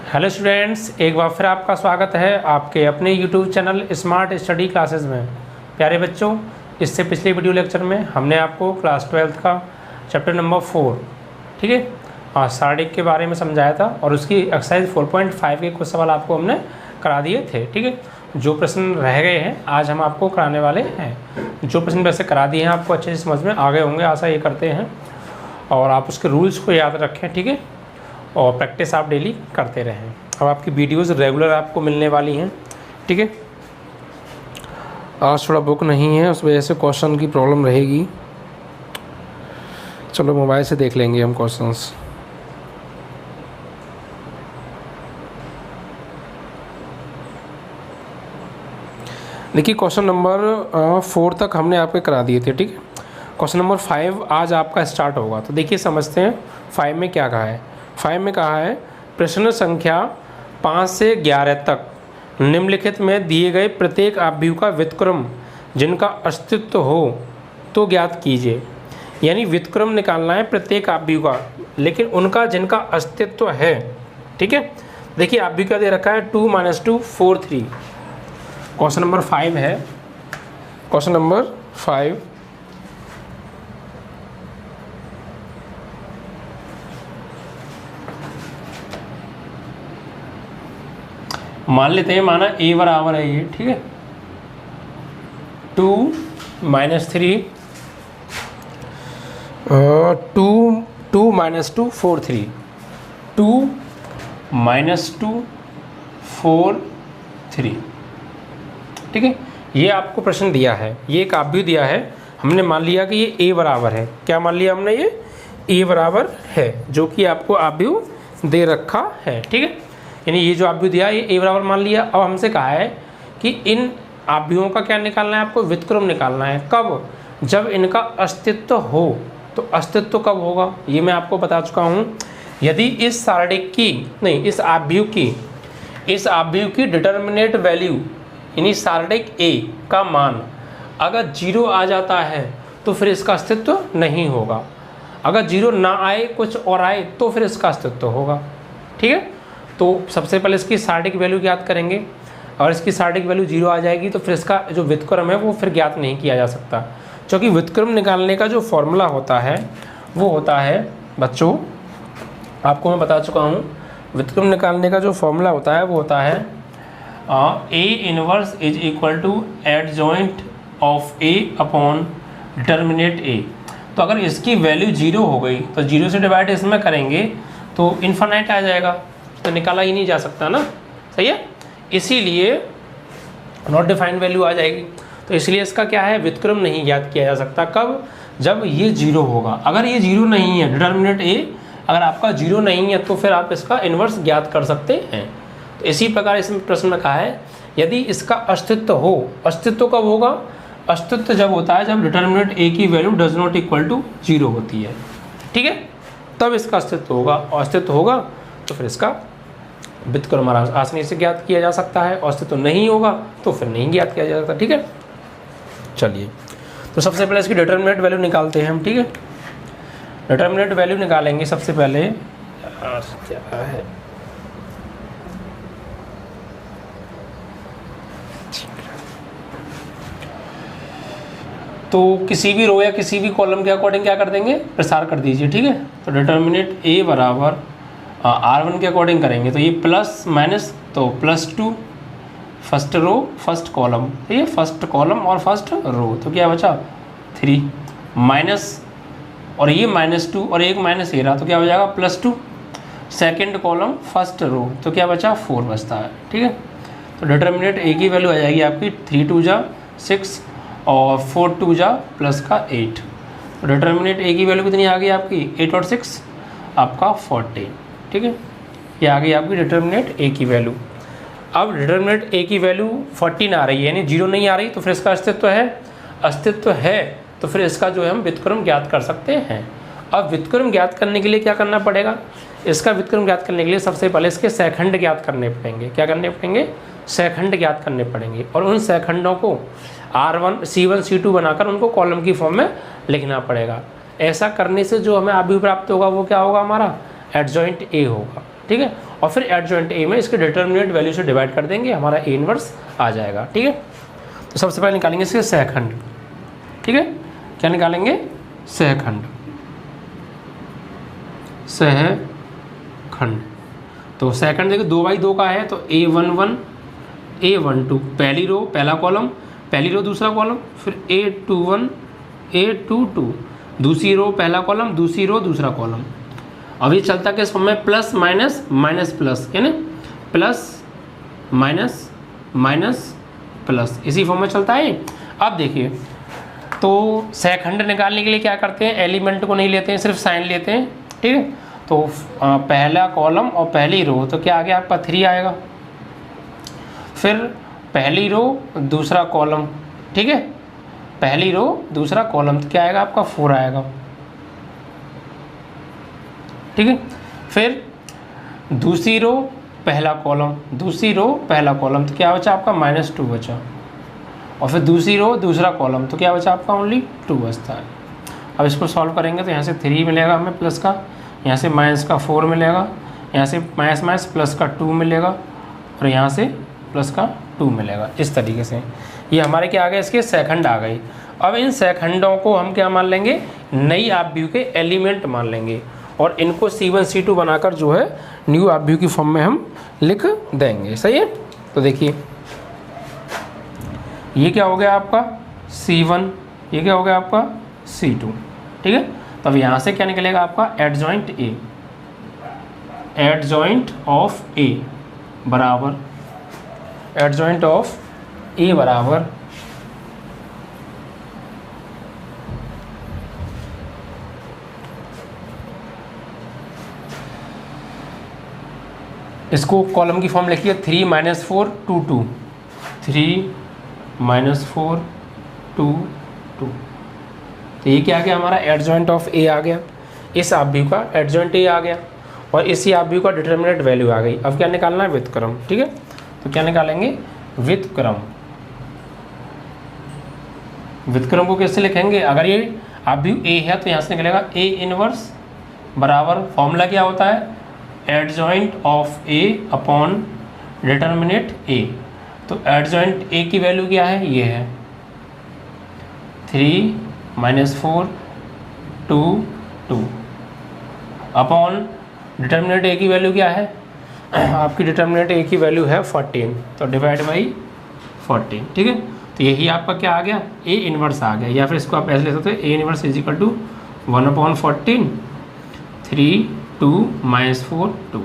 Hello students, एक बार फिर आपका स्वागत है आपके अपने YouTube channel smart study classes में। प्यारे बच्चों, इससे पिछले वीडियो लेक्चर में हमने आपको क्लास 12th का चैप्टर नंबर 4 ठीक है सारडिक के बारे में समझाया था और उसकी एक्सरसाइज 4.5 के कुछ सवाल आपको हमने करा दिए थे। ठीक है, जो प्रश्न रह गए हैं आज हम आपको कराने वाले हैं। जो प्रश्न वैसे करा दिए हैं आपको अच्छे से समझ में आ गए होंगे, आशा ये करते हैं, और आप उसके रूल्स को याद रखें। ठीक है, और प्रैक्टिस आप डेली करते रहें। अब आपकी वीडियोस रेगुलर आपको मिलने वाली हैं। ठीक है, आज थोड़ा बुक नहीं है, उस वजह से क्वेश्चन की प्रॉब्लम रहेगी। चलो मोबाइल से देख लेंगे हम क्वेश्चंस। देखिए, क्वेश्चन नंबर 4 तक हमने आपके करा दिए थे। ठीक है, क्वेश्चन नंबर 5 आज आपका स्टार्ट होगा। तो देखिए समझते हैं 5 में क्या कहा है। 5 में कहा है प्रश्न संख्या 5 से 11 तक निम्नलिखित में दिए गए प्रत्येक आव्यूह का व्युत्क्रम जिनका अस्तित्व हो तो ज्ञात कीजिए। यानी व्युत्क्रम निकालना है प्रत्येक आव्यूह का, लेकिन उनका जिनका अस्तित्व है। ठीक है, देखिए आव्यूह क्या दे रखा है, 2 - 2 4 3। क्वेश्चन नंबर 5 है। क्वेश्चन नंबर 5 मान लेते हैं, माना a बराबर है ये। ठीक है, 2 - 3 2 - 2 4 3 2 - 2 4 3। ठीक है, ये आपको प्रश्न दिया है, ये एक आव्यूह दिया है। हमने मान लिया कि ये a बराबर है। क्या मान लिया हमने, ये a बराबर है, जो कि आपको आव्यूह दे रखा है। ठीक है, यानी ये जो आव्यूह दिया ये a बराबर मान लिया। अब हमसे कहा है कि इन आव्यूहों का क्या निकालना है, आपको व्युत्क्रम निकालना है। कब? जब इनका अस्तित्व हो। तो अस्तित्व कब होगा ये मैं आपको बता चुका हूँ। यदि इस सारडिक की नहीं, इस आव्यूह की डिटर्मिनेट वैल्यू यानी सारडिक a का मान अगर 0 आ जाता है तो फिर इसका अस्तित्व नहीं होगा। अगर 0 ना आए, कुछ और आए, तो फिर इसका अस्तित्व होगा। ठीक है, तो सबसे पहले इसकी सारडिक वैल्यू ज्ञात करेंगे, और इसकी सारडिक वैल्यू 0 आ जाएगी तो फिर इसका जो व्युत्क्रम है वो फिर ज्ञात नहीं किया जा सकता। क्योंकि व्युत्क्रम निकालने का जो फॉर्मूला होता है वो होता है, बच्चों आपको मैं बता चुका हूँ, व्युत्क्रम निकालने का जो फॉर्मूला होता है वो होता है A inverse is equal to adjoint of A upon determinant A। तो अगर इसकी वैल्यू 0 हो गई तो 0 से डिवाइड इसमें करेंगे तो इन्फिनिट आ जाएगा, तो निकाला ही नहीं जा सकता ना। सही है, इसीलिए नॉट डिफाइंड वैल्यू आ जाएगी। तो इसलिए इसका क्या है, व्युत्क्रम नहीं ज्ञात किया जा सकता। कब? जब ये 0 होगा। अगर ये 0 नहीं है, डिटर्मिनेंट A अगर आपका 0 नहीं है तो फिर आप इसका इन्वर्स ज्ञात कर सकते हैं। तो इसी प्रकार इसमें प्रश्न में कहा है यदि इसका अस्तित्व हो। अस्तित्व कब होगा? अस्तित्व जब होता है जब डिटर्मिनेंट A की value does not equal to 0 होती है। ठीक है, तब इसका अस्तित्व होगा, और अस्तित्व होगा तो फिर इसका व्युत्क्रम आसानी से ज्ञात किया जा सकता है। अस्तित्व नहीं होगा तो फिर नहीं ज्ञात किया जा सकता। ठीक है, चलिए तो सबसे पहले इसकी डिटर्मिनेंट वैल्यू निकालते हैं हम। ठीक है, डिटर्मिनेंट वैल्यू निकालेंगे सबसे पहले। क्या है, तो किसी भी रो या किसी भी कॉलम के अकॉर्डिंग क्या कर देंगे, प्रसार कर दीजिए। ठीक है, तो डिटर्मिनेंट A बराबर R1 के अकॉर्डिंग करेंगे तो ये प्लस माइनस, तो +2 फर्स्ट रो फर्स्ट कॉलम, ठीक है, फर्स्ट कॉलम और फर्स्ट रो, तो क्या बचा 3 माइनस, और ये -2 और एक माइनस ये रहा तो क्या हो जाएगा +2 सेकेंड कॉलम फर्स्ट रो, तो क्या बचा 4 बचता है। ठीक है, तो डिटर्मिनेंट A की वैल्यू आ जाएगी आपकी 3 2 जा 6 और 4 2 जा +8। तो डिटर्मिनेंट A की वैल्यू कितनी आ गई आपकी, 8 और 6 आपका 40। ठीक है, ये आ गई आपकी डिटर्मिनेंट A की वैल्यू। अब डिटर्मिनेंट A की वैल्यू 14 आ रही है, यानी 0 नहीं आ रही, तो फिर इसका अस्तित्व है। अस्तित्व है तो फिर इसका जो है हम व्युत्क्रम ज्ञात कर सकते हैं। अब व्युत्क्रम ज्ञात करने के लिए क्या करना पड़ेगा, इसका व्युत्क्रम ज्ञात करने के लिए सबसे पहले इसके सेखंड ज्ञात करने पड़ेंगे। क्या करने पड़ेंगे, सेखंड ज्ञात करने पड़ेंगे, और उन सेखंडों को R1 C1 C2 बनाकर उनको कॉलम की फॉर्म में लिखना पड़ेगा। ऐसा करने से जो हमें आव्यूह प्राप्त होगा वो क्या होगा, हमारा एडजॉइंट A होगा। ठीक है, और फिर एडजॉइंट ए में इसके डिटर्मिनेंट वैल्यू से डिवाइड कर देंगे, हमारा ए इनवर्स आ जाएगा। ठीक है, तो सबसे पहले निकालेंगे इसके सहखंड। ठीक है, क्या निकालेंगे? सहखंड। सहखंड, तो सहखंड देखिए 2/2 का है, तो A11 A12 पहली रो पहला कॉलम, पहली रो दूसरा कॉलम, फिर A21 A22 दूसरी रो पहला कॉलम, दूसरी रो दूसरा कॉलम। अब ये चलता किस फॉर्म में? प्लस माइनस माइनस प्लस, यानी प्लस माइनस माइनस प्लस, इसी फॉर्म में चलता है। अब देखिए, तो सहखंड निकालने के लिए क्या करते हैं? एलिमेंट को नहीं लेते हैं, सिर्फ साइन लेते हैं। ठीक है, तो पहला कॉलम और पहली रो, तो क्या आ गया आपका? 3 आएगा। फिर पहली रो दूसरा कॉलम, ठीक है, पहली रो दूसरा कॉलम, तो क्या आएगा आपका? 4 आएगा। ठीक है, फिर दूसरी रो पहला कॉलम, दूसरी रो पहला कॉलम, तो क्या बचा आपका? -2 बचा। और फिर दूसरी रो दूसरा कॉलम, तो क्या बचा आपका? ओनली 2 बचता है। अब इसको सॉल्व करेंगे तो यहाँ से 3 मिलेगा हमें प्लस का, यहाँ से माइनस का 4 मिलेगा, यहाँ से माइनस माइनस प्लस का 2 मिलेगा, और यहाँ से प्लस का 2 मिलेगा। इस तरीके से ये हमारे क्या आ गए? इसके सहखंड आ गई। अब इन सहखंडों को हम क्या मान लेंगे? नई आव्यूह के एलिमेंट मान लेंगे, और इनको C1 C2 बनाकर जो है न्यू आव्यूह की फॉर्म में हम लिख देंगे। सही है, तो देखिए ये क्या हो गया आपका? C1, ये क्या हो गया आपका? C2। ठीक है, तो अब यहाँ से क्या निकलेगा आपका? एडजॉइंट ए, एडजॉइंट ऑफ ए बराबर, एडजॉइंट ऑफ ए बराबर इसको कॉलम की फॉर्म लिखिए 3 - 4 2 2, 3 - 4 2 2। तो ये क्या आ गया हमारा? एडजॉइंट ऑफ ए आ गया, इस आव्यूह का एडजॉइंट ए आ गया, और इसी आव्यूह का डिटर्मिनेंट वैल्यू आ गई। अब क्या निकालना है? व्युत्क्रम। ठीक है, तो क्या निकालेंगे? व्युत्क्रम। व्युत्क्रम को कैसे लिखेंगे? अगर ये आव्यूह ए है तो यहाँ से निकलेगा ए इनवर्स बराबर, फॉर्मूला क्या होता है? Adjoint of A upon determinant A. तो एडजॉइंट ए की वैल्यू क्या है? ये है 3 - 4 2 2 अपॉन डिटर्मिनेंट ए की वैल्यू क्या है? आपकी डिटर्मिनेंट ए की वैल्यू है 14, तो डिवाइड बाई 14। ठीक है, तो यही आपका क्या आ गया? ए इनवर्स आ गया, या फिर इसको आप ऐसे ले सकते हो, A inverse is equal to 1/14 3 2 - 4 2,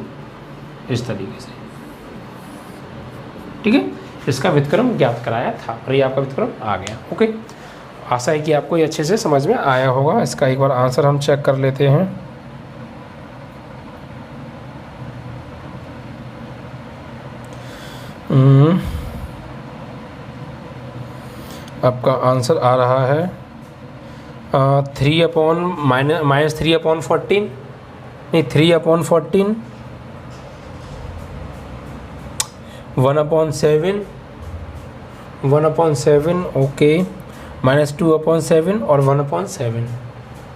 इस तरीके से। ठीक है, इसका व्युत्क्रम ज्ञात कराया था, और ये आपका व्युत्क्रम आ गया। ओके, आशा है कि आपको ये अच्छे से समझ में आया होगा। इसका एक बार आंसर हम चेक कर लेते हैं। आपका आंसर आ रहा है 3/14 नहीं 3/14 1/7 1/7 ओके, -2/7 और 1/7।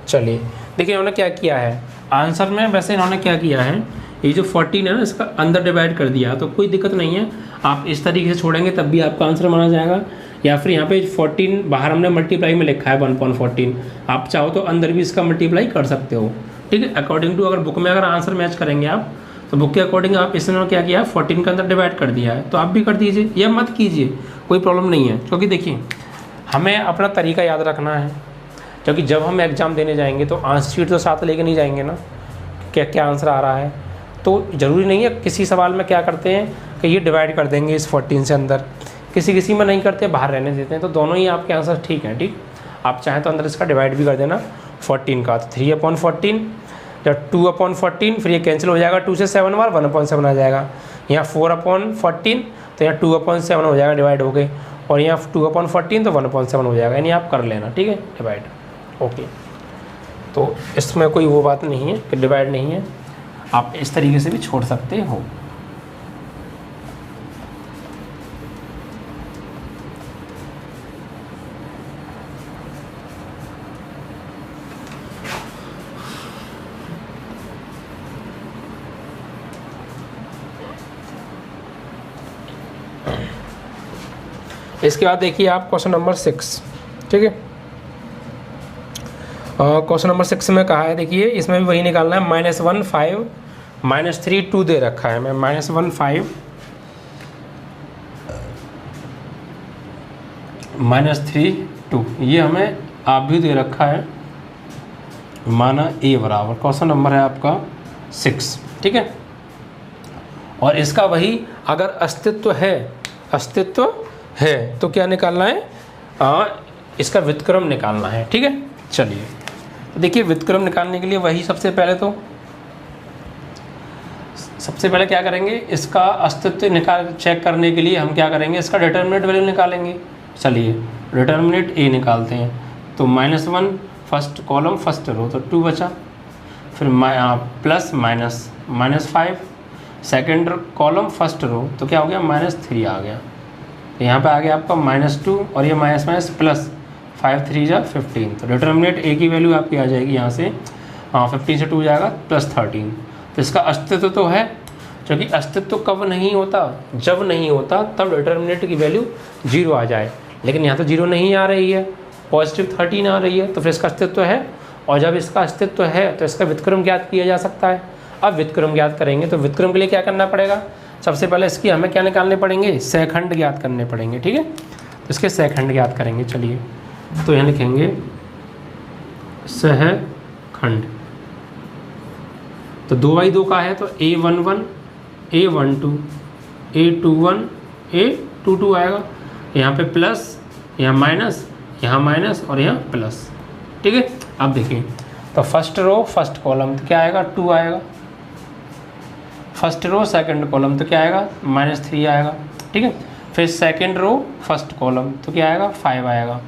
चलिए देखिए इन्होंने क्या किया है आंसर में। वैसे इन्होंने क्या किया है, ये जो 14 है ना, इसका अंदर डिवाइड कर दिया, तो कोई दिक्कत नहीं है। आप इस तरीके से छोड़ेंगे तब भी आपका आंसर माना जाएगा, या फिर यहाँ पे 14 बाहर हमने मल्टीप्लाई में लिखा है 1/14, आप चाहो तो अंदर भी इसका मल्टीप्लाई कर सकते हो। ठीक है, अकॉर्डिंग टू अगर बुक में अगर आंसर मैच करेंगे आप, तो बुक के अकॉर्डिंग आप इसने क्या किया 14 के अंदर डिवाइड कर दिया है, तो आप भी कर दीजिए या मत कीजिए, कोई प्रॉब्लम नहीं है। क्योंकि देखिए हमें अपना तरीका याद रखना है, क्योंकि जब हम एग्ज़ाम देने जाएंगे तो आंसर शीट तो साथ लेके नहीं जाएंगे ना, क्या क्या आंसर आ रहा है। तो ज़रूरी नहीं है, किसी सवाल में क्या करते हैं कि ये डिवाइड कर देंगे इस 14 से अंदर, किसी किसी में नहीं करते, बाहर रहने देते हैं, तो दोनों ही आपके आंसर ठीक हैं। ठीक, आप चाहें तो अंदर इसका डिवाइड भी कर देना 14 का, तो 3/14 या 2/14, फिर ये कैंसिल हो जाएगा, 2 से 7 बार 1/7 आ जाएगा। यहाँ 4/14 तो यहाँ 2/7 हो जाएगा डिवाइड हो गए, और यहाँ 2/14 तो 1/7 हो जाएगा, यानी आप कर लेना। ठीक है, डिवाइड ओके। तो इसमें कोई वो बात नहीं है कि डिवाइड नहीं है, आप इस तरीके से भी छोड़ सकते हो। इसके बाद देखिए आप क्वेश्चन नंबर 6, ठीक है। क्वेश्चन नंबर 6 में कहा है, देखिए इसमें भी वही निकालना है। -1 5 -3 2 दे रखा है। मैं -1 5 -3 2 ये हमें आप भी दे रखा है, माना ए बराबर। क्वेश्चन नंबर है आपका 6, ठीक है। और इसका वही अगर अस्तित्व है तो क्या निकालना है, इसका व्युत्क्रम निकालना है, ठीक है। चलिए देखिए व्युत्क्रम निकालने के लिए वही सबसे पहले क्या करेंगे, इसका अस्तित्व चेक करने के लिए हम क्या करेंगे, इसका डिटर्मिनेंट वैल्यू निकालेंगे। चलिए डिटर्मिनेंट ए निकालते हैं। तो -1 फर्स्ट कॉलम फर्स्ट रो तो 2 बचा, फिर plus minus -5 second column first row तो क्या हो गया, -3 आ गया। तो यहाँ पे आ गया आपका -2 और ये माइनस प्लस 5 3 जा 15। तो डिटर्मिनेंट ए की वैल्यू आपकी आ जाएगी यहाँ से 15 से 2 जाएगा +13। तो इसका अस्तित्व तो है, क्योंकि अस्तित्व कब नहीं होता, जब नहीं होता तब डिटर्मिनेंट की वैल्यू 0 आ जाए। लेकिन यहाँ तो 0 नहीं आ रही है, +13 आ रही है, तो फिर इसका अस्तित्व है। और जब इसका अस्तित्व है तो इसका व्युत्क्रम ज्ञात किया जा सकता है। अब व्युत्क्रम ज्ञात करेंगे तो व्युत्क्रम के लिए क्या करना पड़ेगा, सबसे पहले इसकी हमें क्या निकालने पड़ेंगे, सहखंड ज्ञात करने पड़ेंगे, ठीक है। तो इसके सहखंड ज्ञात करेंगे। चलिए तो यहाँ लिखेंगे सहखंड। तो 2/2 का है तो A11 A12 A21 A22 आएगा। यहाँ पे प्लस, यहाँ माइनस और यहाँ प्लस, ठीक है। अब देखिए तो फर्स्ट रो फर्स्ट कॉलम तो क्या आएगा, 2 आएगा। फर्स्ट रो सेकंड कॉलम तो क्या आएगा, -3 आएगा, ठीक है। फिर सेकंड रो फर्स्ट कॉलम तो क्या आएगा, 5 आएगा।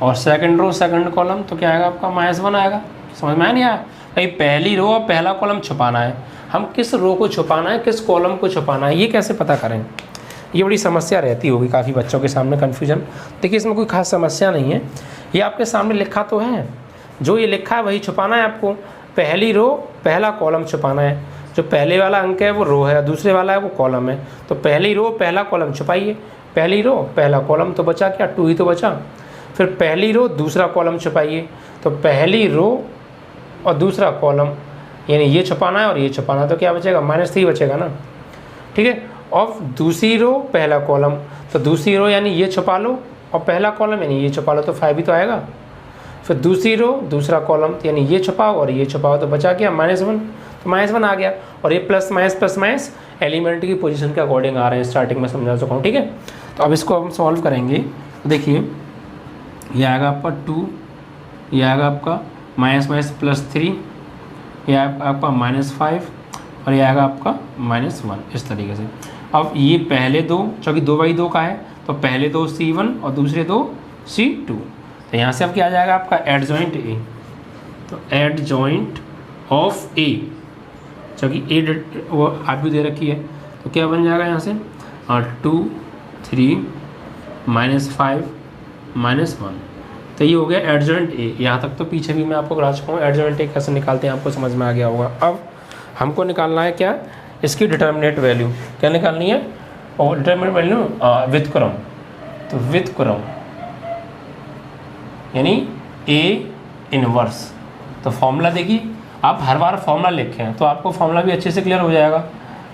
और सेकंड रो सेकंड कॉलम तो क्या आएगा आपका, -1 आएगा। समझ में आया नहीं आया भाई, पहली रो और पहला कॉलम छुपाना है। हम किस रो को छुपाना है, किस कॉलम को छुपाना है, ये कैसे पता करें, ये बड़ी समस्या रहती होगी काफ़ी बच्चों के सामने, कन्फ्यूजन। देखिए इसमें कोई खास समस्या नहीं है, ये आपके सामने लिखा तो है, जो ये लिखा है वही छुपाना है आपको। पहली रो पहला कॉलम छुपाना है, जो पहले वाला अंक है वो रो है, दूसरे वाला है वो कॉलम है। तो पहली रो पहला कॉलम छुपाइए, पहली रो पहला कॉलम तो बचा क्या, 2 ही तो बचा। फिर पहली रो दूसरा कॉलम छुपाइए, तो पहली रो और दूसरा कॉलम, यानी ये छुपाना है और ये छुपाना है, तो क्या बचेगा, -3 बचेगा ना, ठीक है। और दूसरी रो पहला कॉलम, तो दूसरी रो यानी ये छुपा लो, और पहला कॉलम यानी ये छुपा लो, तो 5 ही तो आएगा। फिर दूसरी रो दूसरा कॉलम यानी ये छुपाओ और ये छुपाओ, तो बचा क्या, -1, तो -1 आ गया। और ये प्लस माइनस एलिमेंट की पोजीशन के अकॉर्डिंग आ रहे हैं, स्टार्टिंग में समझा चुका हूँ, ठीक है। तो अब इसको हम सॉल्व करेंगे। तो देखिए ये आएगा आपका 2, ये आएगा आपका -+3, ये आपका -5 और ये आएगा आपका -1, इस तरीके से। अब ये पहले दो, चूँकि 2/2 का है तो पहले दो C1 और दूसरे दो C2, तो यहाँ से अब क्या आ जाएगा आपका एडजॉइंट ए। तो एडजॉइंट ऑफ ए, चूँकि ए वो आप भी दे रखी है, तो क्या बन जाएगा यहाँ से 2 3 -5 -1, तो ये हो गया एडजॉइंट ए। यहाँ तक तो पीछे भी मैं आपको करा चुका हूँ, एडजॉइंट ए कैसे निकालते हैं आपको समझ में आ गया होगा। अब हमको निकालना है क्या, इसकी डिटर्मिनेंट वैल्यू क्या निकालनी है, और डिटर्मिनेंट वैल्यू व्युत्क्रम। तो व्युत्क्रम यानी ए इनवर्स। तो फॉर्मूला देखिए, आप हर बार फॉर्मूला लिखें तो आपको फॉर्मूला भी अच्छे से क्लियर हो जाएगा।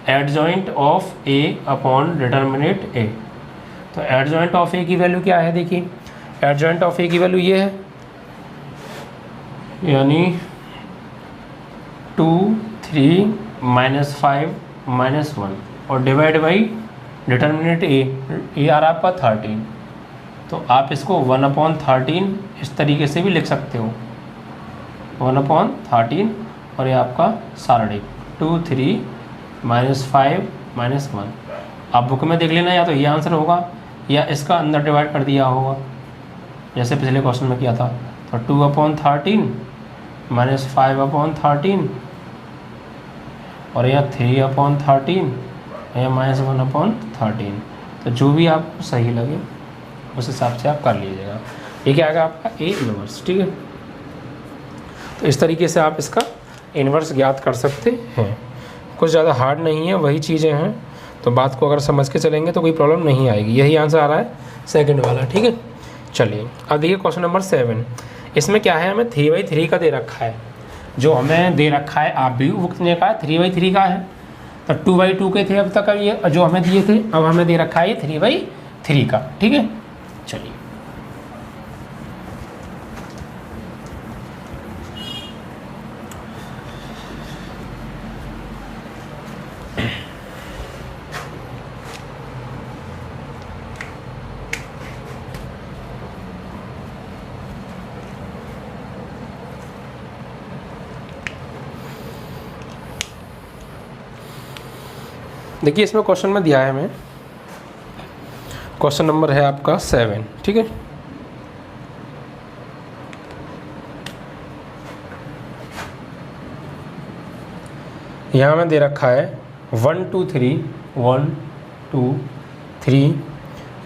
Adjoint of A upon determinant A. तो एडजॉइंट ऑफ ए की वैल्यू क्या है, देखिए एडजॉइंट ऑफ ए की वैल्यू ये है, यानी 2 3 -5 -1 और डिवाइड बाई डिटर्मिनेंट ए, ये आ रहा है आपका 13। तो आप इसको 1/13 इस तरीके से भी लिख सकते हो, 1/13 और ये आपका सारणिक 2 3 -5 -1। आप बुक में देख लेना, या तो ये आंसर होगा या इसका अंदर डिवाइड कर दिया होगा, जैसे पिछले क्वेश्चन में किया था। तो 2/13 -5/13 और यह 3/13 या -1/13। तो जो भी आपको सही लगे उस हिसाब से आप कर लीजिएगा। ये क्या आएगा आपका ए इनवर्स, ठीक है। तो इस तरीके से आप इसका इनवर्स ज्ञात कर सकते हैं, कुछ ज़्यादा हार्ड नहीं है, वही चीज़ें हैं। तो बात को अगर समझ के चलेंगे तो कोई प्रॉब्लम नहीं आएगी। यही आंसर आ रहा है सेकंड वाला, ठीक है। चलिए अब देखिए क्वेश्चन नंबर 7। इसमें क्या है, हमें 3/3 का दे रखा है। जो हमें दे रखा है आप भी वो कितने का है, 3/3 का है। तो 2/2 के थे अब तक, ये जो हमें दिए थे, अब हमें दे रखा है ये 3/3 का, ठीक है। चलिए देखिए इसमें क्वेश्चन में दिया है हमें, क्वेश्चन नंबर है आपका 7, ठीक है। यहाँ में दे रखा है 1 2 3 1 2 3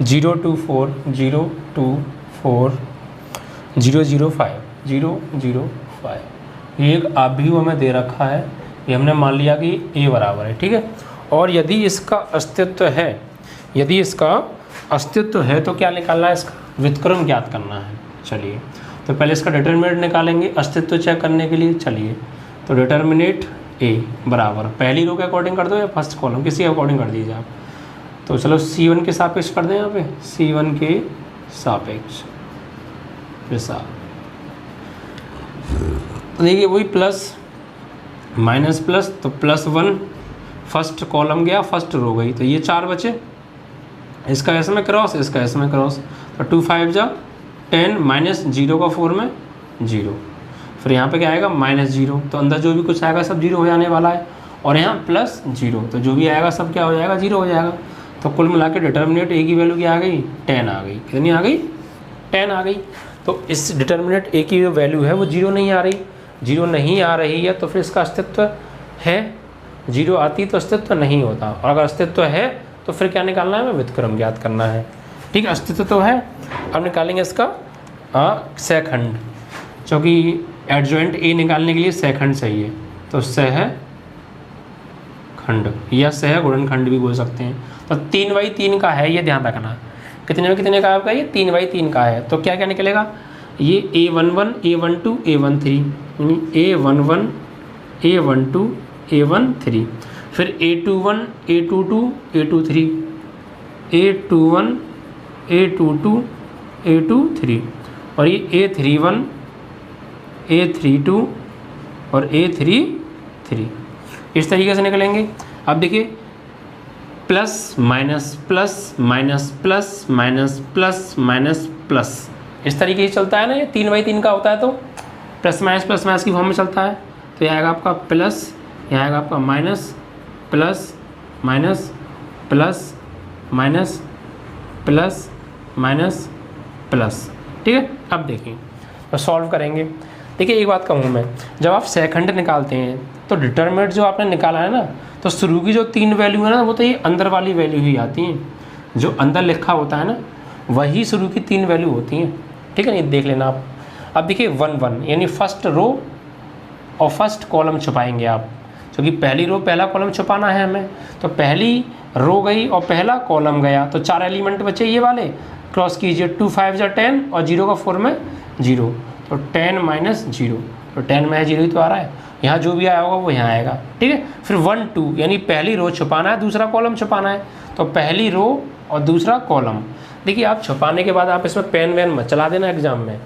0 2 4 0 2 4 0 0 5 0 0 5। ये एक आव्यूह हमें दे रखा है, ये हमने मान लिया कि a बराबर है, ठीक है। और यदि इसका अस्तित्व है, यदि इसका अस्तित्व है तो क्या निकालना है, इसका व्युत्क्रम ज्ञात करना है। चलिए तो पहले इसका डिटर्मिनेंट निकालेंगे अस्तित्व चेक करने के लिए। चलिए तो डिटर्मिनेंट a बराबर पहली रो के अकॉर्डिंग कर दो या फर्स्ट कॉलम, किसी के अकॉर्डिंग कर दीजिए आप। तो चलो C1 के सापेक्ष कर दें, यहाँ पे C1 के सापेक्ष देखिए वही प्लस माइनस प्लस, तो +1 फर्स्ट कॉलम गया, फर्स्ट रो गई, तो ये 4 बचे। इसका एस में क्रॉस, इसका एस में क्रॉस, तो 2 5 जा 10 माइनस 0 का 4 में 0। फिर यहाँ पे क्या आएगा -0, तो अंदर जो भी कुछ आएगा सब 0 हो जाने वाला है। और यहाँ +0, तो जो भी आएगा सब क्या हो जाएगा, 0 हो जाएगा। तो कुल मिला के डिटर्मिनेंट a की वैल्यू क्या आ गई, 10 आ गई। कितनी आ गई, 10 आ गई। तो इस डिटर्मिनेंट a की जो वैल्यू है वो 0 नहीं आ रही, 0 नहीं आ रही है तो फिर इसका अस्तित्व है। 0 आती तो अस्तित्व नहीं होता, और अगर अस्तित्व है तो फिर क्या निकालना है, हमें व्युत्क्रम ज्ञात करना है, ठीक है। अस्तित्व तो है, अब निकालेंगे इसका सहखंड, क्योंकि एडजॉइंट ए निकालने के लिए सहखंड चाहिए। तो सहखंड या सह गुणनखंड भी बोल सकते हैं। तो 3/3 का है, ये ध्यान रखना। कितने में कितने का आपका, ये 3/3 का है। तो क्या क्या निकलेगा, ये A11 A12 A13, यानी A11 A12 A13, फिर A21 A22 A23 A21 A22 A23, और ये A31 A32 और A33, इस तरीके से निकलेंगे। अब देखिए plus minus plus minus plus minus plus minus plus, इस तरीके से चलता है ना। ये 3/3 का होता है तो प्लस माइनस की फॉर्म में चलता है। तो यह आएगा आपका प्लस, यह आएगा आपका minus plus minus plus minus plus minus plus, ठीक है। अब देखिए तो सॉल्व करेंगे। देखिए एक बात कहूँ मैं, जब आप सहखंड निकालते हैं तो डिटर्मिनेंट जो आपने निकाला है ना, तो शुरू की जो 3 वैल्यू है ना, वो तो ये अंदर वाली वैल्यू ही आती हैं। जो अंदर लिखा होता है ना, वही शुरू की 3 वैल्यू होती हैं, ठीक है। ये देख लेना आप। अब देखिए 1 1 यानी फर्स्ट रो और फर्स्ट कॉलम छुपाएंगे आप, क्योंकि पहली रो पहला कॉलम छुपाना है हमें। तो पहली रो गई और पहला कॉलम गया, तो 4 एलिमेंट बचे ये वाले, क्रॉस कीजिए। 2 5 जा 10 और 0 का 4 में 0, तो 10 माइनस 0, तो 10 में 0 ही तो आ रहा है। यहाँ जो भी आया होगा वो यहाँ आएगा, ठीक है। फिर 1 2 यानी पहली रो छुपाना है, दूसरा कॉलम छुपाना है, तो पहली रो और दूसरा कॉलम। देखिए आप छुपाने के बाद आप इसमें पेन वैन मत चला देना एग्जाम में,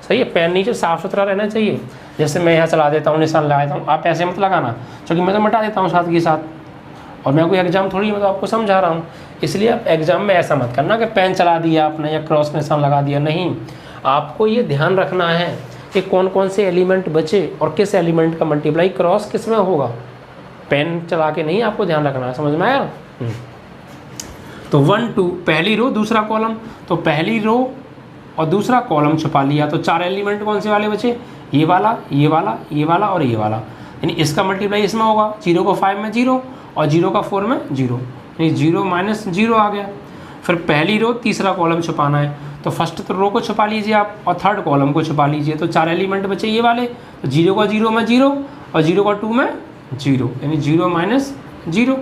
सही है। पेन नीचे साफ़ सुथरा रहना चाहिए। जैसे मैं यहाँ चला देता हूँ, निशान लगा देता हूँ, आप ऐसे मत लगाना, क्योंकि मैं तो मिटा देता हूँ साथ के साथ, और मैं कोई एग्जाम थोड़ी मैं तो आपको समझा रहा हूँ। इसलिए आप एग्जाम में ऐसा मत करना कि पेन चला दिया आपने या क्रॉस का निशान लगा दिया, नहीं। आपको ये ध्यान रखना है कि कौन कौन से एलिमेंट बचे और किस एलिमेंट का मल्टीप्लाई क्रॉस किस में होगा। पेन चला के नहीं आपको ध्यान रखना है, समझ में आया। तो 1 2 पहली रो दूसरा कॉलम, तो पहली रो और दूसरा कॉलम छुपा लिया, तो 4 एलिमेंट कौन से वाले बचे, ये वाला ये वाला ये वाला और ये वाला, यानी इसका मल्टीप्लाई इसमें होगा। 0 को 5 में 0 और 0 का 4 में 0, यानी 0 माइनस 0 आ गया। फिर पहली रो तीसरा कॉलम छुपाना है, तो फर्स्ट तो रो को छुपा लीजिए आप और थर्ड कॉलम को छुपा लीजिए, तो 4 एलिमेंट बचे ये वाले, तो 0 का 0 में 0 और 0 का 2 में 0, यानी 0 माइनस 0।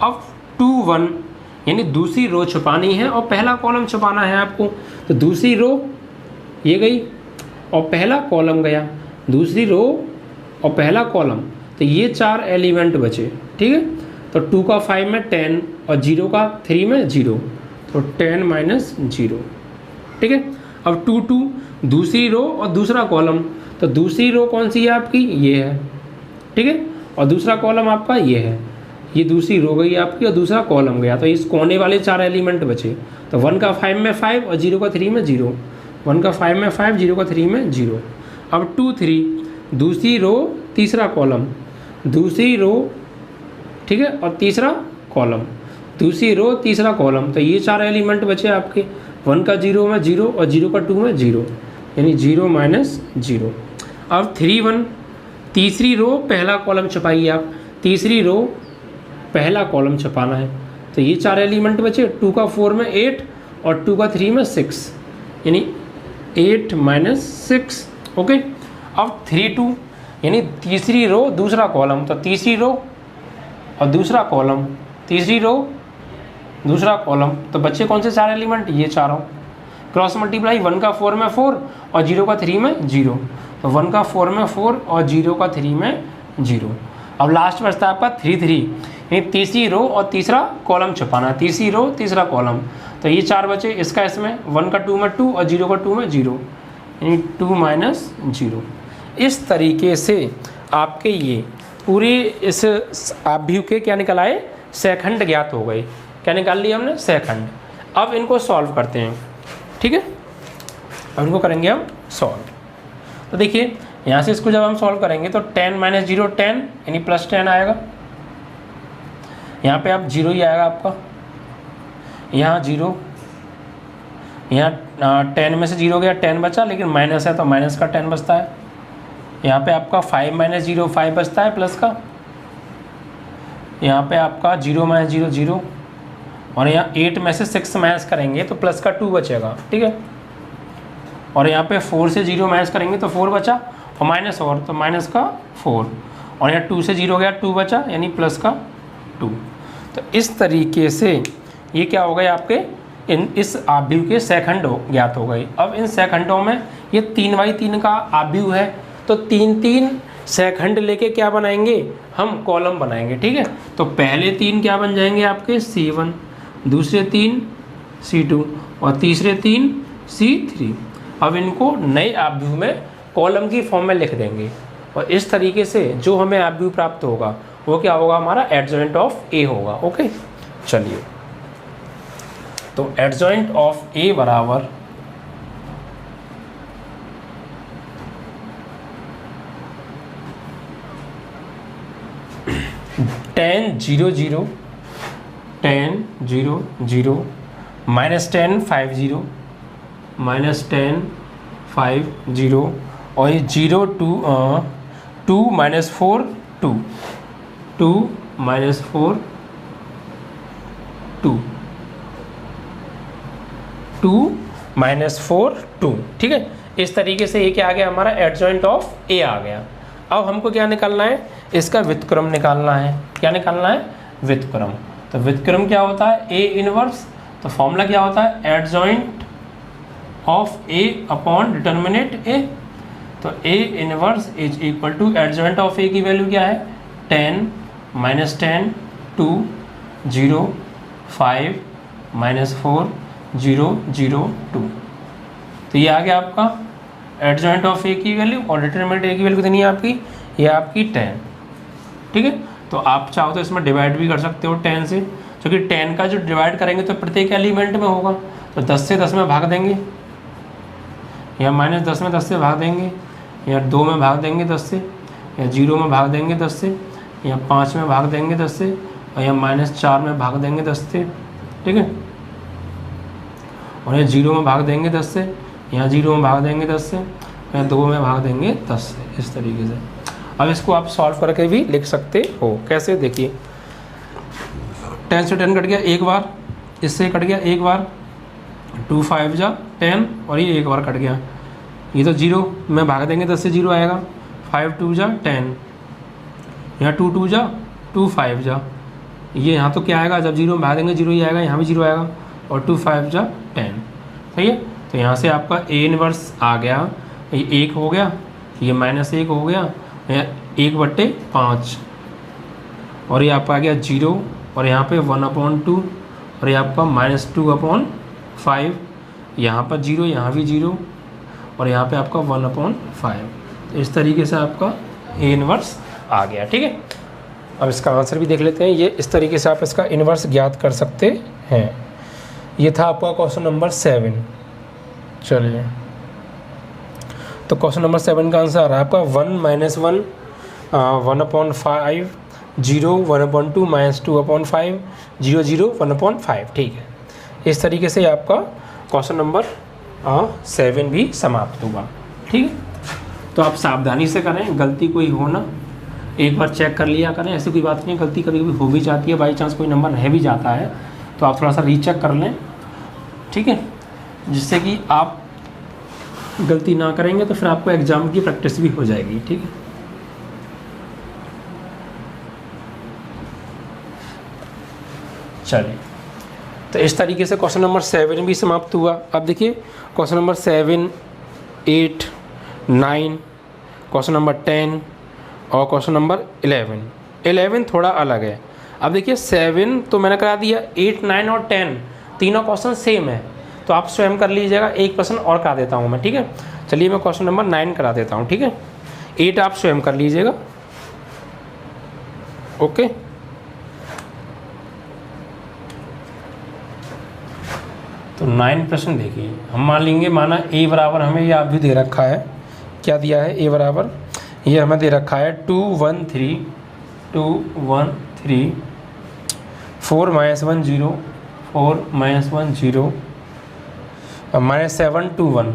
अब 2 1 यानी दूसरी रो छुपानी है और पहला कॉलम छुपाना है आपको। तो दूसरी रो ये गई और पहला कॉलम गया, दूसरी रो और पहला कॉलम, तो ये 4 एलिमेंट बचे। ठीक है, तो 2 का 5 में 10 और 0 का 3 में 0, तो 10 माइनस 0। ठीक है, अब 2 2 दूसरी रो और दूसरा कॉलम, तो दूसरी रो कौन सी है आपकी, ये है। ठीक है, और दूसरा कॉलम आपका ये है, ये दूसरी रो गई आपकी और दूसरा कॉलम गया, तो इस कोने वाले 4 एलिमेंट बचे। तो 1 का 5 में 5 और 0 का 3 में 0, 1 का 5 में 5, 0 का 3 में 0। अब 2 3 दूसरी रो तीसरा कॉलम, दूसरी रो, ठीक है, और तीसरा कॉलम, दूसरी रो तीसरा कॉलम, तो ये 4 एलिमेंट बचे आपके। 1 का 0 में 0 और 0 का 2 में 0, यानी 0 माइनस 0। अब 3 1 तीसरी रो पहला कॉलम छुपाइए आप, तीसरी रो पहला कॉलम छुपाना है, तो ये 4 एलिमेंट बचे। 2 का 4 में 8 और 2 का 3 में 6, यानी 8 माइनस 6। ओके, अब 3 2 यानी तीसरी रो दूसरा कॉलम, तो तीसरी रो और दूसरा कॉलम, तीसरी रो दूसरा कॉलम, तो बच्चे कौन से 4 एलिमेंट, ये चारों। क्रॉस मल्टीप्लाई, 1 का 4 में 4 और 0 का 3 में 0, तो 1 का 4 में 4 और 0 का 3 में 0। अब लास्ट बचता है आपका 3 3 यानी तीसरी रो और तीसरा कॉलम छुपाना, तीसरी रो तीसरा कॉलम, तो ये 4 बचे। इसका इसमें 1 का 2 में 2 और 0 का 2 में 0, यानी 2 माइनस 0। इस तरीके से आपके ये पूरे इस आव्यूह के क्या निकल आए, सेकंड ज्ञात हो गए। क्या निकाल लिया हमने, सेकंड। अब इनको सॉल्व करते हैं। ठीक है, अब इनको करेंगे हम सॉल्व। तो देखिए यहाँ से इसको जब हम सॉल्व करेंगे तो 10 माइनस 0 10 यानी प्लस 10 आएगा। यहाँ पे आप 0 ही आएगा आपका, यहाँ 0, यहाँ 10 में से 0 गया, 10 बचा, लेकिन माइनस है तो माइनस का 10 बचता है। यहाँ पे आपका 5 माइनस 0 5 बचता है प्लस का, यहाँ पे आपका 0 माइनस 0 0, और यहाँ 8 में से 6 माइनस करेंगे तो प्लस का 2 बचेगा। ठीक है, और यहाँ पे 4 से 0 माइनस करेंगे तो 4 बचा, और माइनस और तो माइनस का 4, और यहाँ 2 से 0 गया 2 बचा, यानी प्लस का 2। तो इस तरीके से ये क्या हो गए आपके, इस आव्यूह के सेकंड ज्ञात हो गए। अब इन सेकंडों में ये 3/3 का आव्यूह है, तो 3 3 सेकंड लेके क्या बनाएंगे, हम कॉलम बनाएंगे। ठीक है, तो पहले 3 क्या बन जाएंगे आपके, C1, दूसरे 3 C2 और तीसरे 3 C3। अब इनको नए आव्यूह में कॉलम की फॉर्म में लिख देंगे, और इस तरीके से जो हमें आव्यूह प्राप्त होगा वो क्या होगा, हमारा एडजॉइंट ऑफ ए होगा। ओके, चलिए, तो एडजॉइंट ऑफ ए बराबर 10 0 0 10 0 0 माइनस 10 5 0 माइनस 10 5 0, और ये 0 2 माइनस 4 2 2 माइनस 4 2 2 माइनस 4 2। ठीक है, इस तरीके से ये क्या आ गया, हमारा एडजॉइंट ऑफ ए आ गया। अब हमको क्या निकालना है, इसका व्युत्क्रम निकालना है। क्या निकालना है, व्युत्क्रम। तो व्युत्क्रम क्या होता है, ए इनवर्स। तो फॉर्मूला क्या होता है, adjoint of A upon determinant A. तो A inverse is equal to adjoint of A की वैल्यू क्या है, 10 माइनस 10 2 0 5 माइनस 4 0 0 2। तो ये आ गया आपका एडजॉइंट ऑफ ए की वैल्यू, और डिटरमिनेंट ए की वैल्यू कितनी है आपकी, ये आपकी 10। ठीक है, तो आप चाहो तो इसमें डिवाइड भी कर सकते हो 10 से, क्योंकि 10 का जो डिवाइड करेंगे तो प्रत्येक एलिमेंट में होगा। तो 10 से 10 में भाग देंगे, या माइनस 10 में 10 से भाग देंगे, या 2 में भाग देंगे 10 से, या 0 में भाग देंगे 10 से, या 5 में भाग देंगे 10 से, और या माइनस 4 में भाग देंगे 10 से। ठीक है, और या 0 में भाग देंगे 10 से, यहाँ 0 में भाग देंगे 10 से, या 2 में भाग देंगे 10 से, इस तरीके से। अब इसको आप सॉल्व करके भी लिख सकते हो। कैसे, देखिए 10 से 10 कट गया एक बार, इससे कट गया एक बार, 2 5 जा 10, और ये एक बार कट गया। ये तो 0 में भाग देंगे 10 से 0 आएगा, 5 2 जा 10, यहाँ 2 2 जा 2 5 जा, ये यहाँ तो क्या आएगा, जब जीरो में भाग देंगे जीरो ही आएगा, यहाँ भी जीरो आएगा, और 2 5 जा 10, सही है। तो यहाँ से आपका ए इनवर्स आ गया, ये 1 हो गया, ये -1 हो गया, 1/5, और ये आपका आ गया 0, और यहाँ पे 1/2, और ये आपका -2/5, यहाँ पर 0, यहाँ भी 0, और यहाँ पे आपका 1/5। तो इस तरीके से आपका ए इनवर्स आ गया, ठीक है। अब इसका आंसर भी देख लेते हैं। ये इस तरीके से आप इसका इनवर्स ज्ञात कर सकते हैं। ये था आपका क्वेश्चन नंबर 7। चलिए, तो क्वेश्चन नंबर 7 का आंसर आ रहा है आपका 1 - 1 1/5 0 1/2 -2/5 0 0 1/5, ठीक है। इस तरीके से आपका क्वेश्चन नंबर 7 भी समाप्त हुआ, ठीक है। तो आप सावधानी से करें, गलती कोई हो ना, एक बार चेक कर लिया करें, ऐसी कोई बात नहीं, गलती कभी कभी हो भी जाती है, बाई चांस कोई नंबर रह भी जाता है, तो आप थोड़ा सा रीचेक कर लें, ठीक है, जिससे कि आप गलती ना करेंगे तो फिर आपको एग्ज़ाम की प्रैक्टिस भी हो जाएगी, ठीक है। चलिए, तो इस तरीके से क्वेश्चन नंबर 7 भी समाप्त हुआ। अब देखिए क्वेश्चन नंबर 7, 8, 9, क्वेश्चन नंबर 10 और क्वेश्चन नंबर 11 थोड़ा अलग है। अब देखिए 7 तो मैंने करा दिया, 8, 9 और 10 तीनों क्वेश्चन सेम है, तो आप स्वयं कर लीजिएगा। एक क्वेश्चन और करा देता हूँ मैं, ठीक है। चलिए मैं क्वेश्चन नंबर 9 करा देता हूँ, ठीक है। 8 आप स्वयं कर लीजिएगा, ओके। तो 9 प्रश्न देखिए, हम मान लेंगे, माना a बराबर हमें ये आप भी दे रखा है, क्या दिया है, a बराबर ये हमें दे रखा है 2 1 3 2 1 3 4 - 1 0 4 - 1 0 -7 2 1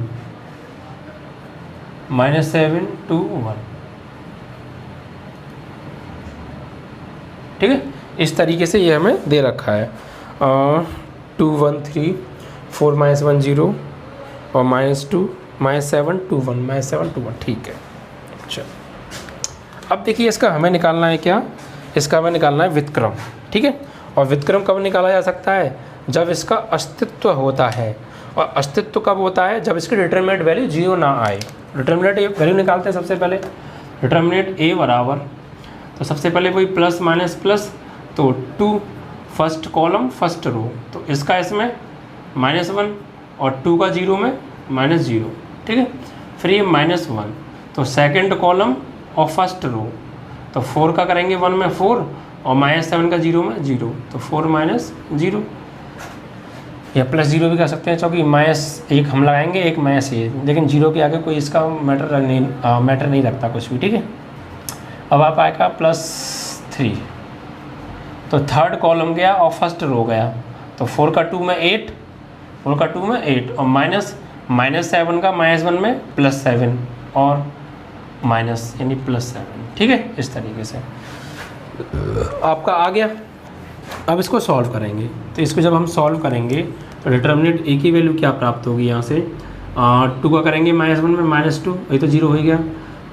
-7 2 1, ठीक है। इस तरीके से ये हमें दे रखा है 2 1 3 4 - 1 0 और -2 -7 2 1 -7 2 1, ठीक है। चलो, अब देखिए इसका हमें निकालना है क्या, इसका हमें निकालना है व्युत्क्रम, ठीक है। और व्युत्क्रम कब निकाला जा सकता है, जब इसका अस्तित्व होता है। और अस्तित्व कब होता है, जब इसकी डिटरमिनेंट वैल्यू 0 ना आए। डिटरमिनेंट वैल्यू निकालते हैं सबसे पहले, डिटरमिनेंट a बराबर, तो सबसे पहले वही प्लस माइनस प्लस, तो 2 फर्स्ट कॉलम फर्स्ट रो, तो इसका इसमें -1 और 2 का 0 में -0, ठीक है। फिर ये -1, तो सेकंड कॉलम और फर्स्ट रो, तो 4 का करेंगे 1 में 4 और -7 का 0 में 0, तो 4 - 0, या +0 भी कर सकते हैं, क्योंकि -1 हम लगाएंगे, एक -1, लेकिन 0 के आगे कोई इसका मैटर नहीं रखता कुछ भी, ठीक है। अब आप आएगा +3, तो थर्ड कॉलम गया और फर्स्ट रो गया, तो 4 का 2 में 8 4 का 2 में 8 और -7 का -1 में +7 और माइनस यानी +7, ठीक है। इस तरीके से आपका आ गया। अब इसको सॉल्व करेंगे, तो इसको जब हम सॉल्व करेंगे तो डिटरमिनेंट a की वैल्यू क्या प्राप्त होगी, यहाँ से 2 का करेंगे -1 में -2, ये तो 0 हो गया,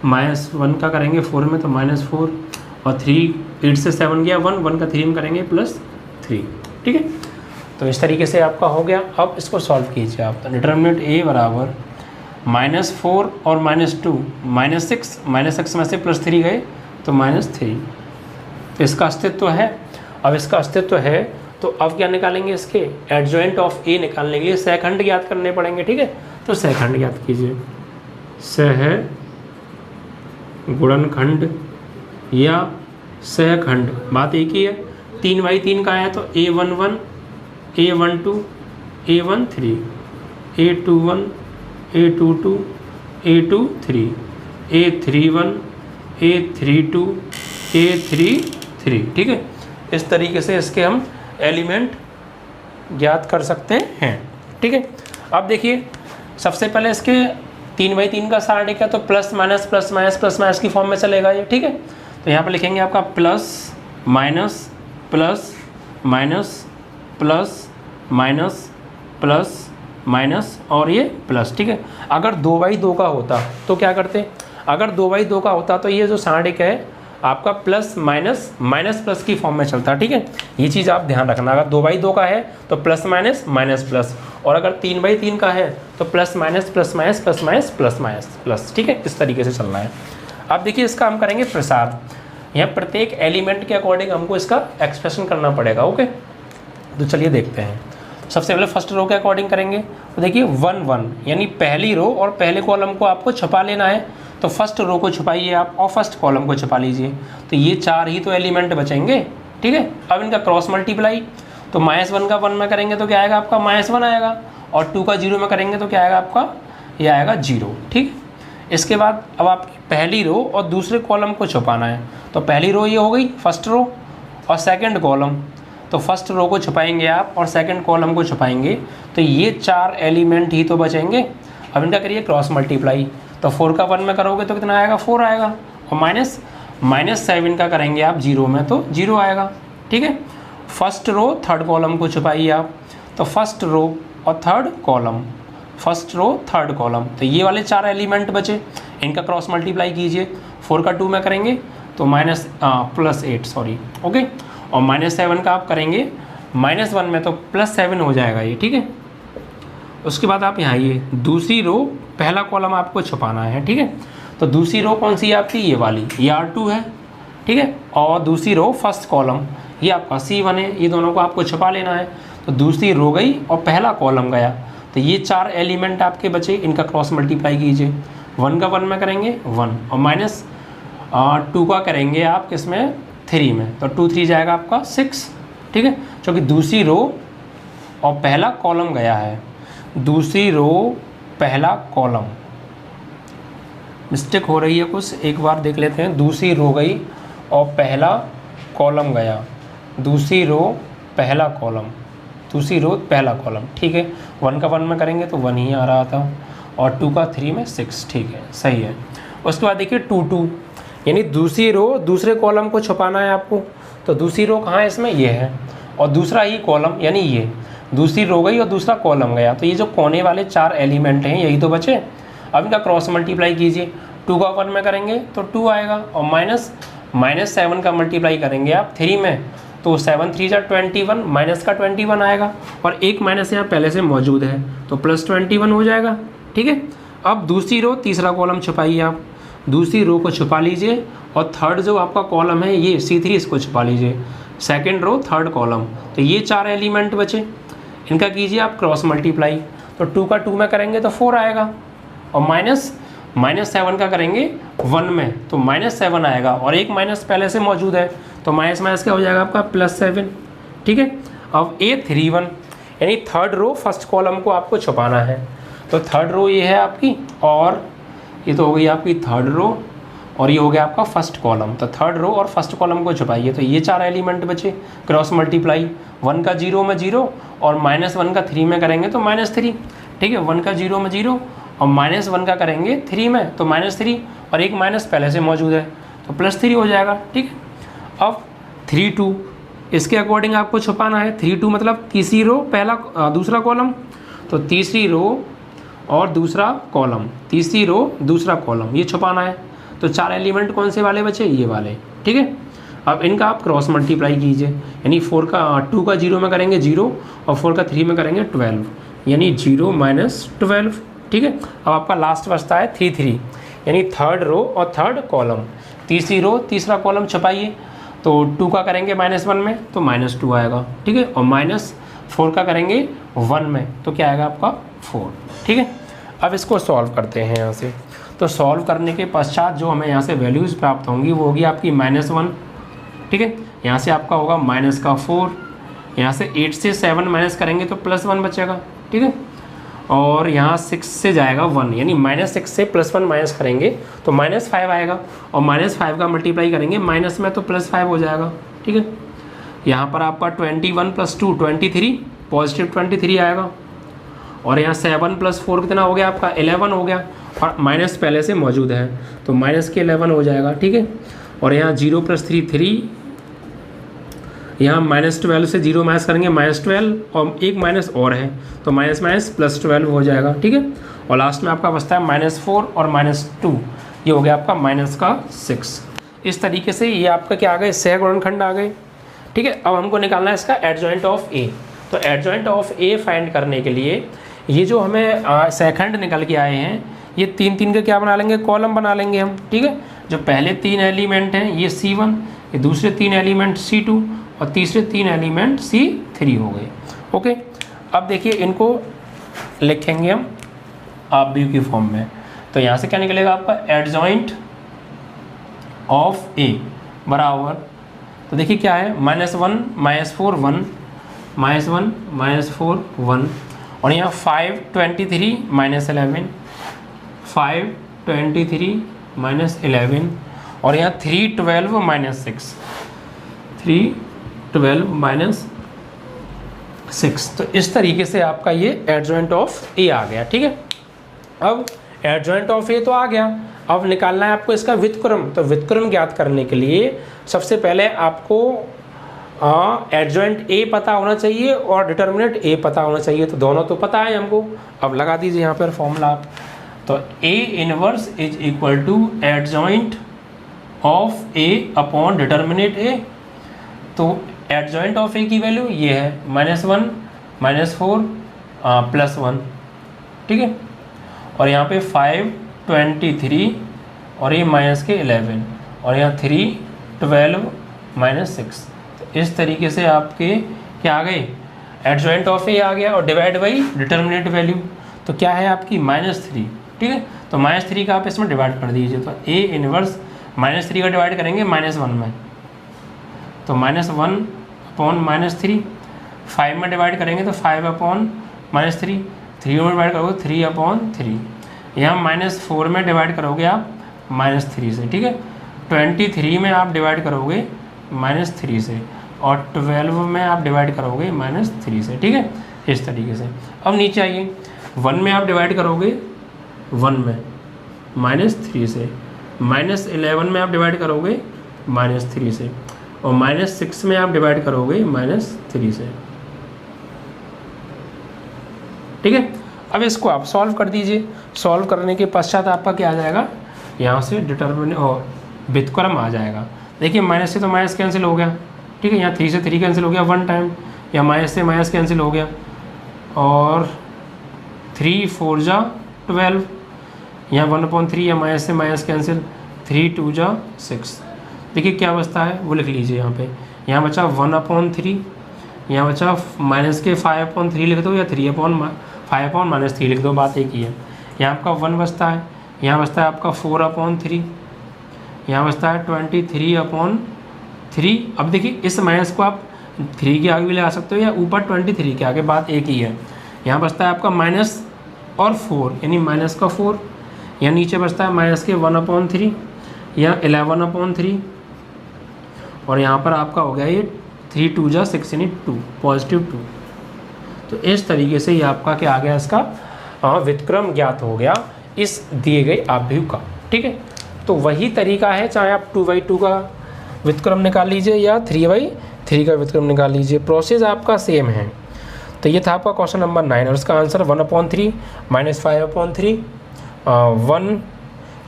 -1 का करेंगे 4 में तो -4 और 3 8 से 7 गया 1 का 3 में करेंगे +3, ठीक है। तो इस तरीके से आपका हो गया। अब इसको सॉल्व कीजिए आप, तो डिटरमिनेंट a बराबर -4 और -2 -6 में से +3 गए तो -3, तो इसका अस्तित्व है। अब इसका अस्तित्व है तो अब क्या निकालेंगे, इसके एडजॉइंट ऑफ a निकालने के लिए सहखंड ज्ञात करने पड़ेंगे, ठीक है। तो सहखंड ज्ञात कीजिए, सह गुणनखंड या सहखंड, बात एक ही है। 3/3 का है तो a11 a12 a13 a21 a22 a23 a31 a32 a33, ठीक है। इस तरीके से इसके हम एलिमेंट ज्ञात कर सकते हैं, ठीक है। अब देखिए सबसे पहले इसके 3/3 का सारणिक है तो प्लस माइनस की फॉर्म में चलेगा ये, ठीक है। तो यहाँ पर लिखेंगे आपका plus minus plus minus plus minus plus minus और ये प्लस, ठीक है। अगर 2/2 का होता तो क्या करते, अगर 2/2 का होता तो ये जो सारणिक है आपका प्लस माइनस माइनस प्लस की फॉर्म में चलता है, ठीक है। ये चीज़ आप ध्यान रखना, अगर 2/2 का है तो प्लस माइनस माइनस प्लस, और अगर 3/3 का है तो plus minus plus minus plus minus plus minus plus, ठीक है। इस तरीके से चलना है। अब देखिए इसका हम करेंगे प्रसार। यहाँ प्रत्येक एलिमेंट के अकॉर्डिंग हमको इसका एक्सप्रेशन करना पड़ेगा, ओके। तो चलिए देखते हैं। सबसे पहले फर्स्ट रो के अकॉर्डिंग करेंगे। तो देखिए 1 1 यानी पहली रो और पहले कॉलम को आपको छुपा लेना है। तो फर्स्ट रो को छुपाइए आप और फर्स्ट कॉलम को छुपा लीजिए। तो ये 4 ही तो एलिमेंट बचेंगे, ठीक है। अब इनका क्रॉस मल्टीप्लाई, तो -1 का 1 में करेंगे तो क्या आएगा आपका -1 आएगा, और 2 का 0 में करेंगे तो क्या आएगा आपका, ये आएगा 0, ठीक है। इसके बाद अब आपकी पहली रो और दूसरे कॉलम को छुपाना है। तो पहली रो ये हो गई फर्स्ट रो, और सेकंड कॉलम, तो फर्स्ट रो को छुपाएंगे आप और सेकंड कॉलम को छुपाएंगे, तो ये 4 एलिमेंट ही तो बचेंगे। अब इनका करिए क्रॉस मल्टीप्लाई। तो 4 का 1 में करोगे तो कितना आएगा, 4 आएगा, और -7 का करेंगे आप 0 में तो 0 आएगा, ठीक है। फर्स्ट रो थर्ड कॉलम को छुपाइए आप। तो फर्स्ट रो और third column, first row third column, तो ये वाले 4 एलिमेंट बचे, इनका क्रॉस मल्टीप्लाई कीजिए। 4 का 2 में करेंगे तो +8 सॉरी, ओके। और -7 का आप करेंगे -1 में तो +7 हो जाएगा ये, ठीक है। उसके बाद आप यहाँ ये दूसरी रो पहला कॉलम आपको छुपाना है, ठीक है। तो दूसरी रो कौन सी है आपकी, ये वाली, ये R2 है, ठीक है। और दूसरी रो फर्स्ट कॉलम ये आपका C1 है, ये दोनों को आपको छुपा लेना है। तो दूसरी रो गई और पहला कॉलम गया, तो ये 4 एलिमेंट आपके बचे, इनका क्रॉस मल्टीप्लाई कीजिए। 1 का 1 में करेंगे 1, और -2 का करेंगे आप किसमें, 3 में, तो 2 3 जाएगा आपका 6, ठीक है। क्योंकि दूसरी रो और पहला कॉलम गया है, दूसरी रो पहला कॉलम, मिस्टेक हो रही है कुछ, एक बार देख लेते हैं। दूसरी रो गई और पहला कॉलम गया, दूसरी रो पहला कॉलम, दूसरी रो पहला कॉलम, ठीक है। 1 का 1 में करेंगे तो 1 ही आ रहा था, और 2 का 3 में 6, ठीक है, सही है। उसके बाद देखिए 2 2 यानी दूसरी रो दूसरे कॉलम को छुपाना है आपको। तो दूसरी रो कहाँ है इसमें, ये है, और दूसरा ही कॉलम यानी ये दूसरी रो गई और दूसरा कॉलम गया, तो ये जो कोने वाले 4 एलिमेंट हैं यही तो बचे। अब इनका क्रॉस मल्टीप्लाई कीजिए। 2 का 1 में करेंगे तो 2 आएगा, और -7 का मल्टीप्लाई करेंगे आप 3 में, तो 7 3 जा 21, माइनस का 21 आएगा, और एक माइनस यहाँ पहले से मौजूद है तो +21 हो जाएगा, ठीक है। अब दूसरी रो तीसरा कॉलम छुपाइए आप, दूसरी रो को छुपा लीजिए, और थर्ड जो आपका कॉलम है ये C3, इसको छुपा लीजिए। सेकंड रो थर्ड कॉलम, तो ये 4 एलिमेंट बचे, इनका कीजिए आप क्रॉस मल्टीप्लाई। तो 2 का 2 में करेंगे तो 4 आएगा, और -7 का करेंगे 1 में तो -7 आएगा, और एक माइनस पहले से मौजूद है तो माइनस क्या हो जाएगा आपका +7, ठीक है। अब A31 यानी थर्ड रो फर्स्ट कॉलम को आपको छुपाना है। तो थर्ड रो ये है आपकी, और ये तो हो गई आपकी थर्ड रो, और ये हो गया आपका फर्स्ट कॉलम। तो थर्ड रो और फर्स्ट कॉलम को छुपाइए, तो ये 4 एलिमेंट बचे, क्रॉस मल्टीप्लाई। 1 का 0 में 0, और -1 का 3 में करेंगे तो -3, ठीक है। 1 का 0 में 0, और -1 का करेंगे 3 में तो -3, और एक माइनस पहले से मौजूद है तो +3 हो जाएगा, ठीक है। अब 3 2 इसके अकॉर्डिंग आपको छुपाना है। 3 2 मतलब तीसरी रो पहला दूसरा कॉलम, तो तीसरी रो और दूसरा कॉलम, तीसरी रो दूसरा कॉलम, ये छुपाना है। तो 4 एलिमेंट कौन से वाले बचे, ये वाले, ठीक है। अब इनका आप क्रॉस मल्टीप्लाई कीजिए, यानी 2 का 0 में करेंगे 0, और 4 का 3 में करेंगे 12, यानी 0 - 12, ठीक है। अब आपका लास्ट बचता है 3 3 यानी थर्ड रो और थर्ड कॉलम, तीसरी रो तीसरा कॉलम छुपाइए। तो 2 का करेंगे -1 में तो -2 आएगा, ठीक है। और -4 का करेंगे 1 में तो क्या आएगा आपका 4, ठीक है। अब इसको सॉल्व करते हैं यहाँ से। तो सॉल्व करने के पश्चात जो हमें यहाँ से वैल्यूज़ प्राप्त होंगी वो होगी आपकी -1, ठीक है। यहाँ से आपका होगा -4, यहाँ से 8 से 7 माइनस करेंगे तो +1 बचेगा, ठीक है। और यहाँ 6 से जाएगा 1, यानी -6 से +1 माइनस करेंगे तो -5 आएगा, और -5 का मल्टीप्लाई करेंगे माइनस में तो +5 हो जाएगा, ठीक है। यहाँ पर आपका 21 + 2 23, पॉजिटिव 23 आएगा, और यहाँ 7 + 4 कितना हो गया आपका 11 हो गया, और माइनस पहले से मौजूद है तो -11 हो जाएगा, ठीक है। और यहाँ 0 + 3 3, यहाँ -12 से 0 माइनस करेंगे -12, और एक माइनस और है तो माइनस +12 हो जाएगा, ठीक है। और लास्ट में आपका बचता है -4 और -2, ये हो गया आपका -6। इस तरीके से ये आपका क्या आ गए, सह गुणनखंड आ गए। ठीक है, अब हमको निकालना है इसका एडजॉइंट ऑफ ए। तो एडजॉइंट ऑफ ए फाइंड करने के लिए ये जो हमें सहखंड निकल के आए हैं, ये 3 3 के क्या बना लेंगे, कॉलम बना लेंगे हम। ठीक है, जो पहले 3 एलिमेंट हैं ये C1, ये दूसरे 3 एलिमेंट C2 और तीसरे 3 एलिमेंट C3 हो गए। ओके, अब देखिए इनको लिखेंगे हम आप व्यू की फॉर्म में। तो यहाँ से क्या निकलेगा आपका, एडजॉइंट ऑफ ए बराबर, तो देखिए क्या है, -1 -4 1 -1 -4 1, और यहाँ 5 23 -11 5 23 -11, और यहाँ 3 12 -6 3 12 -6। तो इस तरीके से आपका ये एडजॉइंट ऑफ ए आ गया। ठीक है, अब एडजॉइंट ऑफ ए तो आ गया, अब निकालना है आपको इसका व्युत्क्रम। तो व्युत्क्रम ज्ञात करने के लिए सबसे पहले आपको एडजॉइंट ए पता होना चाहिए और डिटर्मिनेंट ए पता होना चाहिए। तो दोनों तो पता है हमको, अब लगा दीजिए यहाँ पर फॉर्मूला आप। तो A inverse is equal to adjoint of A upon determinant A. तो एडजॉइंट ऑफ ए की वैल्यू ये है -1 -4 +1। ठीक है, और यहाँ पे 5 23 और ये -11, और यहाँ 3 12 -6। तो इस तरीके से आपके क्या आ गए, एडजॉइंट ऑफ ए आ गया, और डिवाइड बाई डिटर्मिनेंट वैल्यू तो क्या है आपकी -3। ठीक है, तो -3 का आप इसमें डिवाइड कर दीजिए। तो ए इनवर्स -3 का डिवाइड करेंगे -1 में, तो -1 अपॉन -3, 5 में डिवाइड करेंगे तो 5 अपॉन -3, 3 में डिवाइड करोगे 3 अपॉन 3, यहाँ -4 में डिवाइड करोगे आप -3 से। ठीक है, 23 में आप डिवाइड करोगे -3 से, और 12 में आप डिवाइड करोगे -3 से। ठीक है, इस तरीके से। अब नीचे आइए, 1 में आप डिवाइड करोगे 1 में -3 से, -11 में आप डिवाइड करोगे -3 से, और -6 में आप डिवाइड करोगे -3 से। ठीक है, अब इसको आप सॉल्व कर दीजिए। सॉल्व करने के पश्चात आपका क्या आ जाएगा, यहाँ से डिटर्मिनेंट और व्युत्क्रम आ जाएगा। देखिए माइनस से तो माइनस कैंसिल हो गया। ठीक है, यहाँ 3 से 3 कैंसिल हो गया 1 टाइम, या माइनस से माइनस कैंसिल हो गया, और 3 4 जा 12, यहाँ 1/3 या माइनस से माइनस कैंसिल, 3 2 जा 6। देखिए क्या बचता है वो लिख लीजिए यहाँ पे। यहाँ बचा 1/3, यहाँ बचा माइनस के 5/3 लिख दो, या 5/-3 लिख दो, बात एक ही है। यहाँ आपका 1 बचता है, यहाँ बचता है आपका 4/3, यहाँ बचता है 23/3। अब देखिए इस माइनस को आप 3 के आगे भी लगा सकते हो या ऊपर 23 के आगे, बात एक ही है। यहाँ बचता है आपका माइनस और 4, यानी माइनस का 4, यहाँ नीचे बचता है माइनस के 1/3 या 11/3, और यहाँ पर आपका हो गया ये 3 2 जा 6 यानी 2 +2। तो इस तरीके से ये आपका क्या आ गया, इसका व्युत्क्रम ज्ञात हो गया इस दिए गए आव्यूह का। ठीक है, तो वही तरीका है, चाहे आप 2/2 का व्युत्क्रम निकाल लीजिए या 3/3 का व्युत्क्रम निकाल लीजिए, प्रोसेस आपका सेम है। तो ये था आपका क्वेश्चन नंबर 9, और इसका आंसर 1/3 -5/3 1,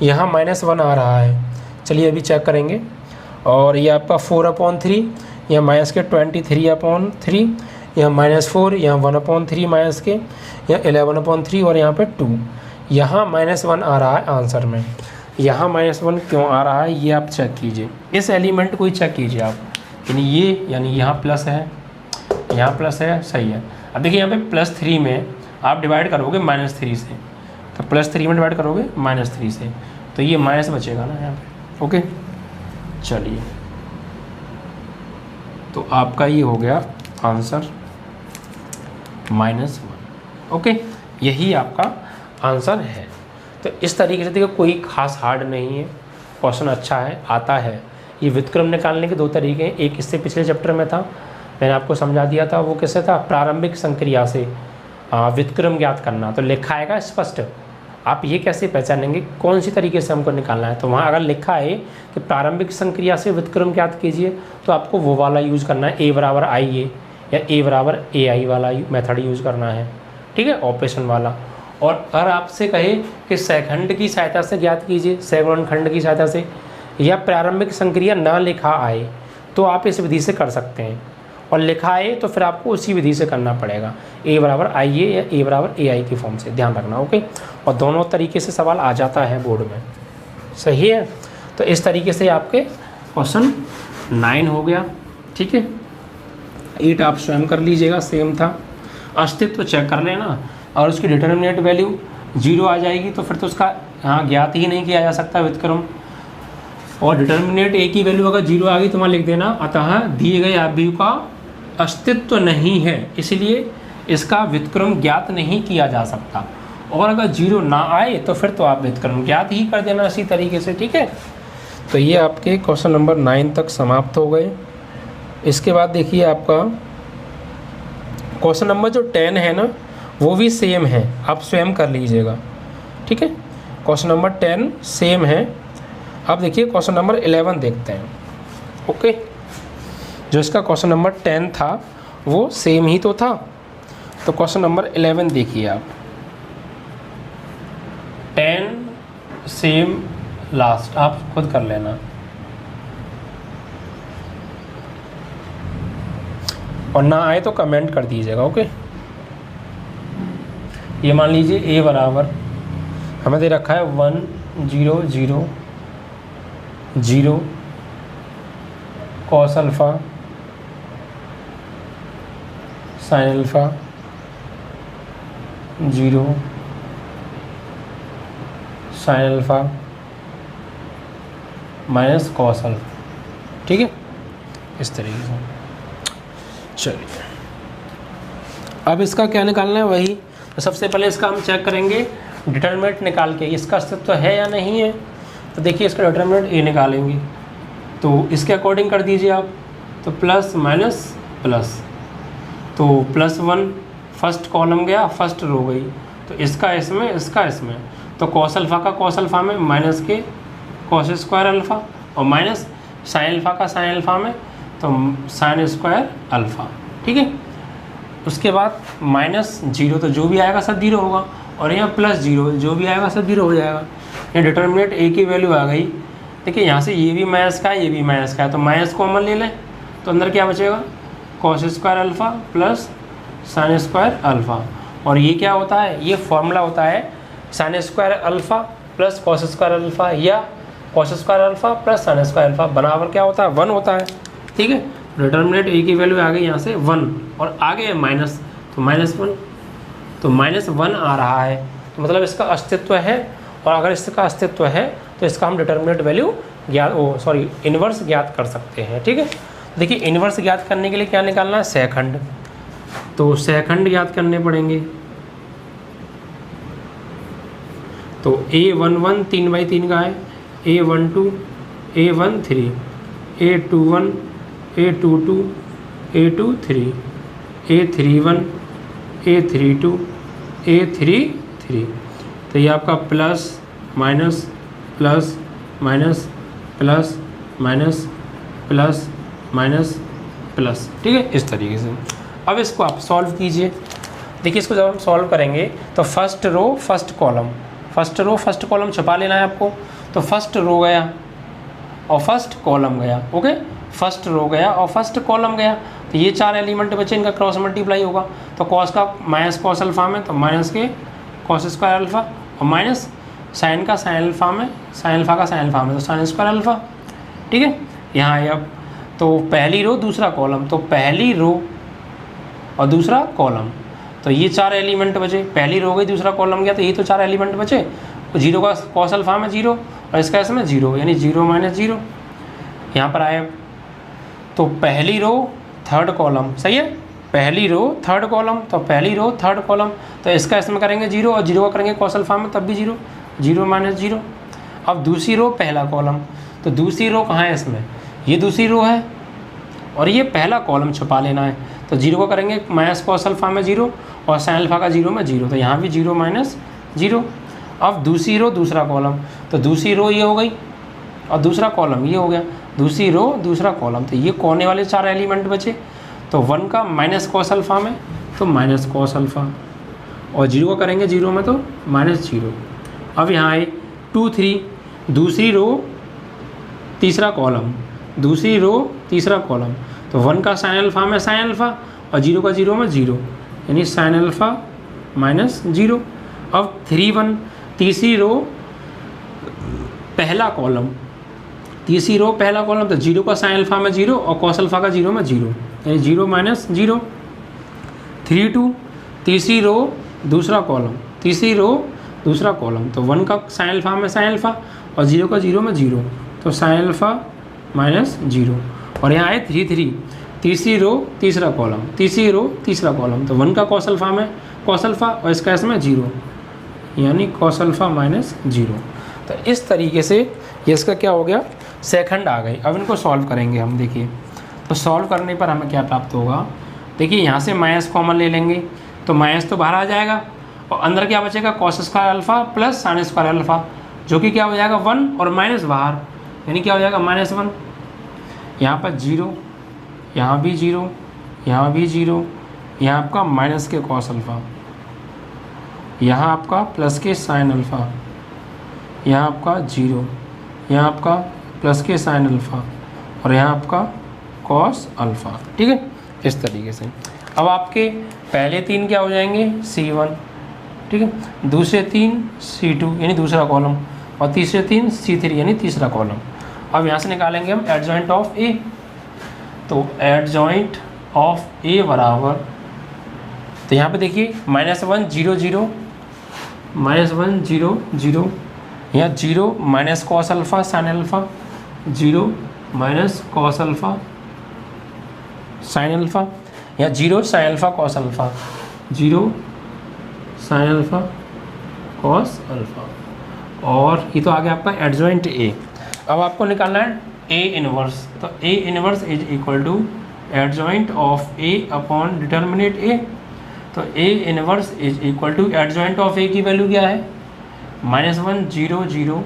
यहाँ -1 आ रहा है, चलिए अभी चेक करेंगे। और ये आपका 4/3, यहाँ माइनस के 23/3, यहाँ -4, यहाँ 1/3 माइनस के, यहाँ 11/3, और यहाँ पे 2, यहाँ -1 आ रहा है आंसर में। यहाँ -1 क्यों आ रहा है ये आप चेक कीजिए, इस एलिमेंट को ही चेक कीजिए आप, यानी यहाँ प्लस है, यहाँ प्लस है, सही है। अब देखिए यहाँ पे +3 में आप डिवाइड करोगे -3 से, तो +3 में डिवाइड करोगे -3 से, तो ये माइनस बचेगा ना यहाँ पे। ओके, चलिए, तो आपका ये हो गया आंसर -1। ओके, यही आपका आंसर है। तो इस तरीके से देखो, कोई खास हार्ड नहीं है, क्वेश्चन अच्छा है, आता है। ये व्युत्क्रम निकालने के 2 तरीके हैं, एक इससे पिछले चैप्टर में था, मैंने आपको समझा दिया था, वो कैसे था, प्रारंभिक संक्रिया से व्युत्क्रम ज्ञात करना। तो लिखा आएगा स्पष्ट, आप ये कैसे पहचानेंगे कौन सी तरीके से हमको निकालना है। तो वहाँ अगर लिखा है कि प्रारंभिक संक्रिया से व्युत्क्रम ज्ञात कीजिए, तो आपको वो वाला यूज़ करना है, A = IA या A = AI वाला मेथड यूज़ करना है। ठीक है, ऑपरेशन वाला। और अगर आपसे कहे कि सहखंड की सहायता से ज्ञात कीजिए, सहगुणनखंड की सहायता से, या प्रारंभिक संक्रिया ना लिखा आए तो आप इस विधि से कर सकते हैं, और लिखा आए तो फिर आपको उसी विधि से करना पड़ेगा, A बराबर IA या A बराबर AI की फॉर्म से, ध्यान रखना। ओके, और दोनों तरीके से सवाल आ जाता है बोर्ड में, सही है। तो इस तरीके से आपके क्वेश्चन 9 हो गया, ठीक है। 8 आप स्वयं कर लीजिएगा, सेम था। अस्तित्व चेक कर लेना, और उसकी डिटर्मिनेंट वैल्यू 0 आ जाएगी तो फिर तो उसका यहाँ ज्ञात ही नहीं किया जा सकता व्युत्क्रम। और डिटर्मिनेंट A की वैल्यू अगर 0 आ गई तो वहाँ लिख देना अतः दिए गए अवयव का अस्तित्व नहीं है, इसलिए इसका व्युत्क्रम ज्ञात नहीं किया जा सकता। और अगर 0 ना आए तो फिर तो आप व्युत्क्रम ज्ञात ही कर देना इसी तरीके से, ठीक है। तो ये आपके क्वेश्चन नंबर 9 तक समाप्त हो गए। इसके बाद देखिए आपका क्वेश्चन नंबर जो 10 है ना, वो भी सेम है, आप स्वयं कर लीजिएगा, ठीक है। क्वेश्चन नंबर 10 सेम है। अब देखिए क्वेश्चन नंबर 11 देखते हैं। ओके, जो इसका क्वेश्चन नंबर 10 था वो सेम ही तो था। तो क्वेश्चन नंबर 11 देखिए आप, 10 सेम लास्ट, आप खुद कर लेना। और ना आए तो कमेंट कर दीजिएगा। ओके, ये मान लीजिए A बराबर हमें दे रखा है 1 0 0 0 cos alpha sine alpha 0 sine alpha minus cos alpha, ठीक है, इस तरीके से। चलिए अब इसका क्या निकालना है, वही तो सबसे पहले इसका हम चेक करेंगे डिटर्मिनेंट निकाल के इसका अस्तित्व है या नहीं है। तो देखिए इसका डिटर्मिनेंट A निकालेंगे, तो इसके अकॉर्डिंग कर दीजिए आप, तो प्लस माइनस प्लस, तो +1 फर्स्ट कॉलम गया, फर्स्ट रो गई, तो इसका इसमें इसका इसमें, तो कॉस अल्फ़ा का कॉस अल्फ़ा में माइनस के कॉस स्क्वायर अल्फ़ा, और माइनस साइन अल्फ़ा का साइन अल्फ़ा में तो साइन स्क्वायर अल्फ़ा, ठीक है। उसके बाद -0 तो जो भी आएगा सब 0 होगा, और यहाँ +0 जो भी आएगा सब 0 हो जाएगा। यहाँ डिटर्मिनेंट A की वैल्यू आ गई। देखिए यहाँ से ये भी माइनस का है, ये भी माइनस का है, तो माइनस कॉमन ले लें, तो अंदर क्या बचेगा, cos square alpha plus sine square alpha. और ये क्या होता है, ये फॉर्मूला होता है sine square alpha plus cos square alpha या cos square alpha plus sine square alpha बराबर क्या होता है, 1 होता है, ठीक है। डिटर्मिनेंट A की वैल्यू आ गई यहाँ से 1, और आगे माइनस, तो -1, तो -1 आ रहा है, तो मतलब इसका अस्तित्व है। और अगर इसका अस्तित्व है तो इसका हम डिटर्मिनेंट वैल्यू इन्वर्स ज्ञात कर सकते हैं, ठीक है। देखिए इन्वर्स ज्ञात करने के लिए क्या निकालना है, सेकंड, तो सेकंड ज्ञात करने पड़ेंगे। तो A11 3/3 का है, A12 A13 A21 A22 A23 A31 A32 A33, तो ये आपका plus minus plus minus plus minus plus minus plus, ठीक है, इस तरीके से। अब इसको आप सॉल्व कीजिए। देखिए इसको जब हम सॉल्व करेंगे तो फर्स्ट रो फर्स्ट कॉलम छुपा लेना है आपको। तो फर्स्ट रो गया और फर्स्ट कॉलम गया, ओके, फर्स्ट रो गया और फर्स्ट कॉलम गया, तो ये 4 एलिमेंट बचे, इनका क्रॉस मल्टीप्लाई होगा। तो कॉस का माइनस कॉस अल्फ़ा में तो माइनस के कॉस स्क्वायर अल्फ़ा, और माइनस साइन का साइन अल्फ़ा में साइन अल्फ़ा का साइन अल्फ़ा में तो साइन स्क्वायर अल्फ़ा, ठीक है। यहाँ है अब, तो पहली रो दूसरा कॉलम, तो पहली रो और दूसरा कॉलम, तो ये 4 एलिमेंट बचे, पहली रो गई दूसरा कॉलम गया, तो ये तो 4 एलिमेंट बचे। 0 का कॉस अल्फ़ा में 0 और इसका इसमें 0, यानी 0 - 0 यहाँ पर आए। तो पहली रो थर्ड कॉलम, सही है, पहली रो थर्ड कॉलम, तो पहली रो थर्ड कॉलम, तो इसका इसमें करेंगे 0 और 0 का करेंगे कॉस अल्फ़ा में, तब भी 0 0 - 0। अब दूसरी रो पहला कॉलम, तो दूसरी रो कहाँ है इसमें, ये दूसरी रो है और ये पहला कॉलम छुपा लेना है। तो 0 का करेंगे माइनस कॉस अल्फ़ा में 0 और साइन अल्फ़ा का 0 में 0, तो यहाँ भी 0 - 0। अब दूसरी रो दूसरा कॉलम, तो दूसरी रो ये हो गई और दूसरा कॉलम ये हो गया, दूसरी रो दूसरा कॉलम, तो ये कोने वाले 4 एलिमेंट बचे। तो 1 का माइनस कॉस अल्फ़ा में तो माइनस कॉस अल्फ़ा, और 0 का करेंगे 0 में तो -0। अब यहाँ आए 2 3, दूसरी रो तीसरा कॉलम, दूसरी रो तीसरा कॉलम, तो 1 का साइन अल्फ़ा में साइन अल्फ़ा और 0 का 0 में 0, यानी साइन अल्फ़ा माइनस 0। अब 3 1, तीसरी रो पहला कॉलम, तीसरी रो पहला कॉलम, तो 0 का साइन अल्फ़ा में 0 और कॉस अल्फ़ा का 0 में 0, यानी 0 माइनस 0। 3 2, तीसरी रो दूसरा कॉलम, तीसरी रो दूसरा कॉलम, तो 1 का साइन अल्फ़ा में साइन अल्फ़ा और 0 का 0 में 0, तो साइन अल्फ़ा माइनस 0। और यहाँ आए 3 3, तीसरी रो तीसरा कॉलम, तीसरी रो तीसरा कॉलम, तो 1 का कॉस अल्फ़ा में कॉस अल्फ़ा और इसका इसमें 0, यानी कॉस अल्फ़ा माइनस 0। तो इस तरीके से ये इसका क्या हो गया, सेकंड आ गई। अब इनको सॉल्व करेंगे हम। देखिए, तो सॉल्व करने पर हमें क्या प्राप्त होगा, देखिए यहाँ से माइनस कॉमन ले लेंगे तो माइनस तो बाहर आ जाएगा और अंदर क्या बचेगा, cos square alpha plus sine square alpha, जो कि क्या हो जाएगा 1 और माइनस बाहर, यानी क्या हो जाएगा -1। यहाँ पर 0, यहाँ भी 0, यहाँ भी 0, यहाँ आपका माइनस के कॉस अल्फ़ा, यहाँ आपका प्लस के साइन अल्फ़ा, यहाँ आपका 0, यहाँ आपका प्लस के साइन अल्फ़ा और यहाँ आपका कॉस अल्फ़ा। ठीक है, इस तरीके से। अब आपके पहले 3 क्या हो जाएंगे, C1, ठीक है, दूसरे 3 C2 यानी दूसरा कॉलम और तीसरे 3 C3 यानी तीसरा कॉलम। अब यहाँ से निकालेंगे हम एडजॉइंट ऑफ A, तो एडजॉइंट ऑफ A बराबर, तो यहाँ पे देखिए -1 0 0, -1 0 0, यहाँ 0 minus cos alpha sine alpha, 0 minus cos alpha sine alpha, यहाँ 0 sine alpha cos alpha, 0 sine alpha cos alpha, और ये तो आ गया आपका एडजॉइंट A। अब आपको निकालना है A इनवर्स, तो A inverse is equal to adjoint of A upon determinant A, तो A inverse is equal to adjoint of A की वैल्यू क्या है, -1 0 0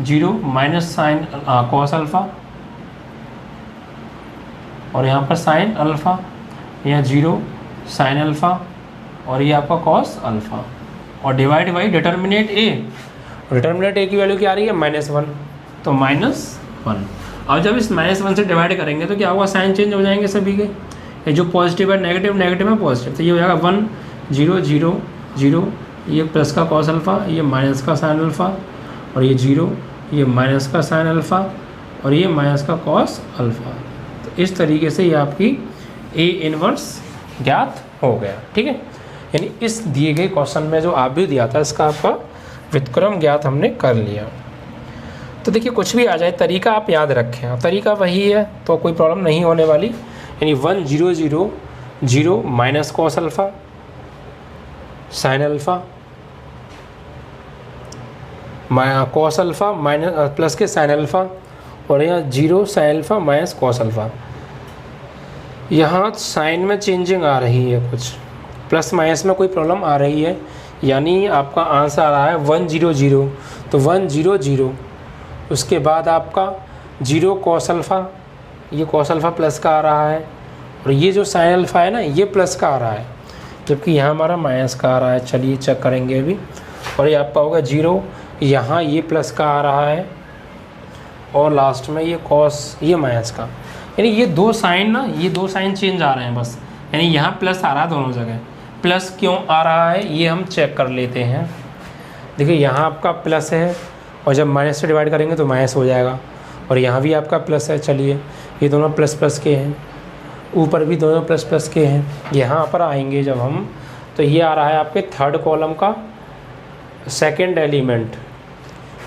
0 माइनस साइन कॉस अल्फ़ा और यहाँ पर साइन अल्फ़ा, यहाँ 0 साइन अल्फ़ा और ये आपका कॉस अल्फ़ा, और divide by determinant A, determinant A की वैल्यू क्या आ रही है -1, तो -1। और जब इस -1 से डिवाइड करेंगे तो क्या होगा, साइन चेंज हो जाएंगे सभी के, ये जो पॉजिटिव है नेगेटिव, नेगेटिव है पॉजिटिव, तो ये हो जाएगा 1 0 0 0, ये प्लस का कॉस अल्फ़ा, ये माइनस का साइन अल्फ़ा और ये 0, ये माइनस का साइन अल्फ़ा और ये माइनस का कॉस अल्फ़ा। तो इस तरीके से ये आपकी A इनवर्स ज्ञात हो गया। ठीक है, यानी इस दिए गए क्वेश्चन में जो आप भी दिया था इसका आपका व्युत्क्रम ज्ञात हमने कर लिया। तो देखिए कुछ भी आ जाए, तरीका आप याद रखें, तरीका वही है तो कोई प्रॉब्लम नहीं होने वाली। यानी 1 0 0 0 minus cos alpha sine alpha cos alpha minus plus के साइन अल्फ़ा और यहाँ 0 sine alpha minus cos alpha. यहाँ साइन में चेंजिंग आ रही है, कुछ प्लस माइनस में कोई प्रॉब्लम आ रही है, यानी आपका आंसर आ रहा है 1 0 0, तो 1 0 0, उसके बाद आपका 0 कॉस अल्फ़ा, ये कॉस अल्फ़ा प्लस का आ रहा है और ये जो साइन अल्फ़ा है ना ये प्लस का आ रहा है, जबकि यहाँ हमारा माइनस का आ रहा है। चलिए चेक करेंगे अभी, और ये आपका होगा 0, यहाँ ये प्लस का आ रहा है और लास्ट में ये कॉस, ये माइनस का, यानी ये दो साइन ना, ये दो साइन चेंज आ रहे हैं बस, यानी यहाँ प्लस आ रहा है दोनों जगह। प्लस क्यों आ रहा है ये हम चेक कर लेते हैं। देखिए यहाँ आपका प्लस है और जब माइनस से डिवाइड करेंगे तो माइनस हो जाएगा, और यहाँ भी आपका प्लस है। चलिए ये दोनों प्लस प्लस के हैं, ऊपर भी दोनों प्लस प्लस के हैं। यहाँ पर आएंगे जब हम, तो ये आ रहा है आपके थर्ड कॉलम का सेकंड एलिमेंट,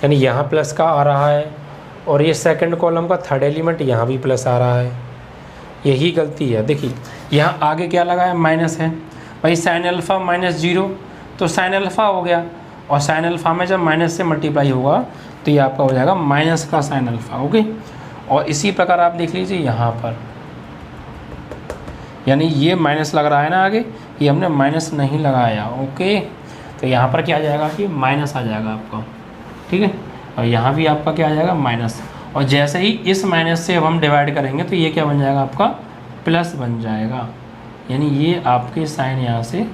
यानी यहाँ प्लस का आ रहा है, और ये सेकंड कॉलम का थर्ड एलिमेंट यहाँ भी प्लस आ रहा है। यही गलती है। देखिए यहाँ आगे क्या लगा है, माइनस है भाई, साइन अल्फ़ा माइनस 0, तो साइन अल्फ़ा हो गया, और साइन अल्फ़ा में जब माइनस से मल्टीप्लाई होगा तो ये आपका हो जाएगा माइनस का साइन अल्फ़ा। ओके, और इसी प्रकार आप देख लीजिए यहाँ पर, यानी ये माइनस लग रहा है ना आगे, ये हमने माइनस नहीं लगाया। ओके, तो यहाँ पर क्या आ जाएगा कि माइनस आ जाएगा आपका, ठीक है, और यहाँ भी आपका क्या आ जाएगा माइनस, और जैसे ही इस माइनस से अब हम डिवाइड करेंगे तो ये क्या बन जाएगा आपका प्लस बन जाएगा, यानी ये आपके साइन यहाँ से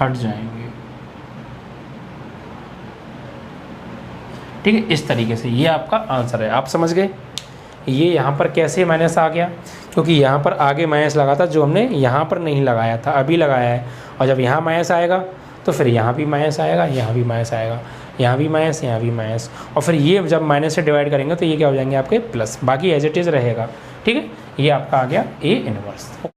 हट जाएंगे। ठीक है, इस तरीके से ये आपका आंसर है। आप समझ गए। ये यहाँ पर कैसे माइनस आ गया, क्योंकि यहाँ पर आगे माइनस लगा था जो हमने यहाँ पर नहीं लगाया था, अभी लगाया है। और जब यहाँ माइनस आएगा तो फिर यहाँ भी माइनस आएगा, यहाँ भी माइनस आएगा, यहाँ भी माइनस, यहाँ भी माइनस, और फिर ये जब माइनस से डिवाइड करेंगे तो ये क्या हो जाएंगे आपके प्लस, बाकी एज इट इज़ रहेगा। ठीक है, ये आपका आ गया ए इनवर्स।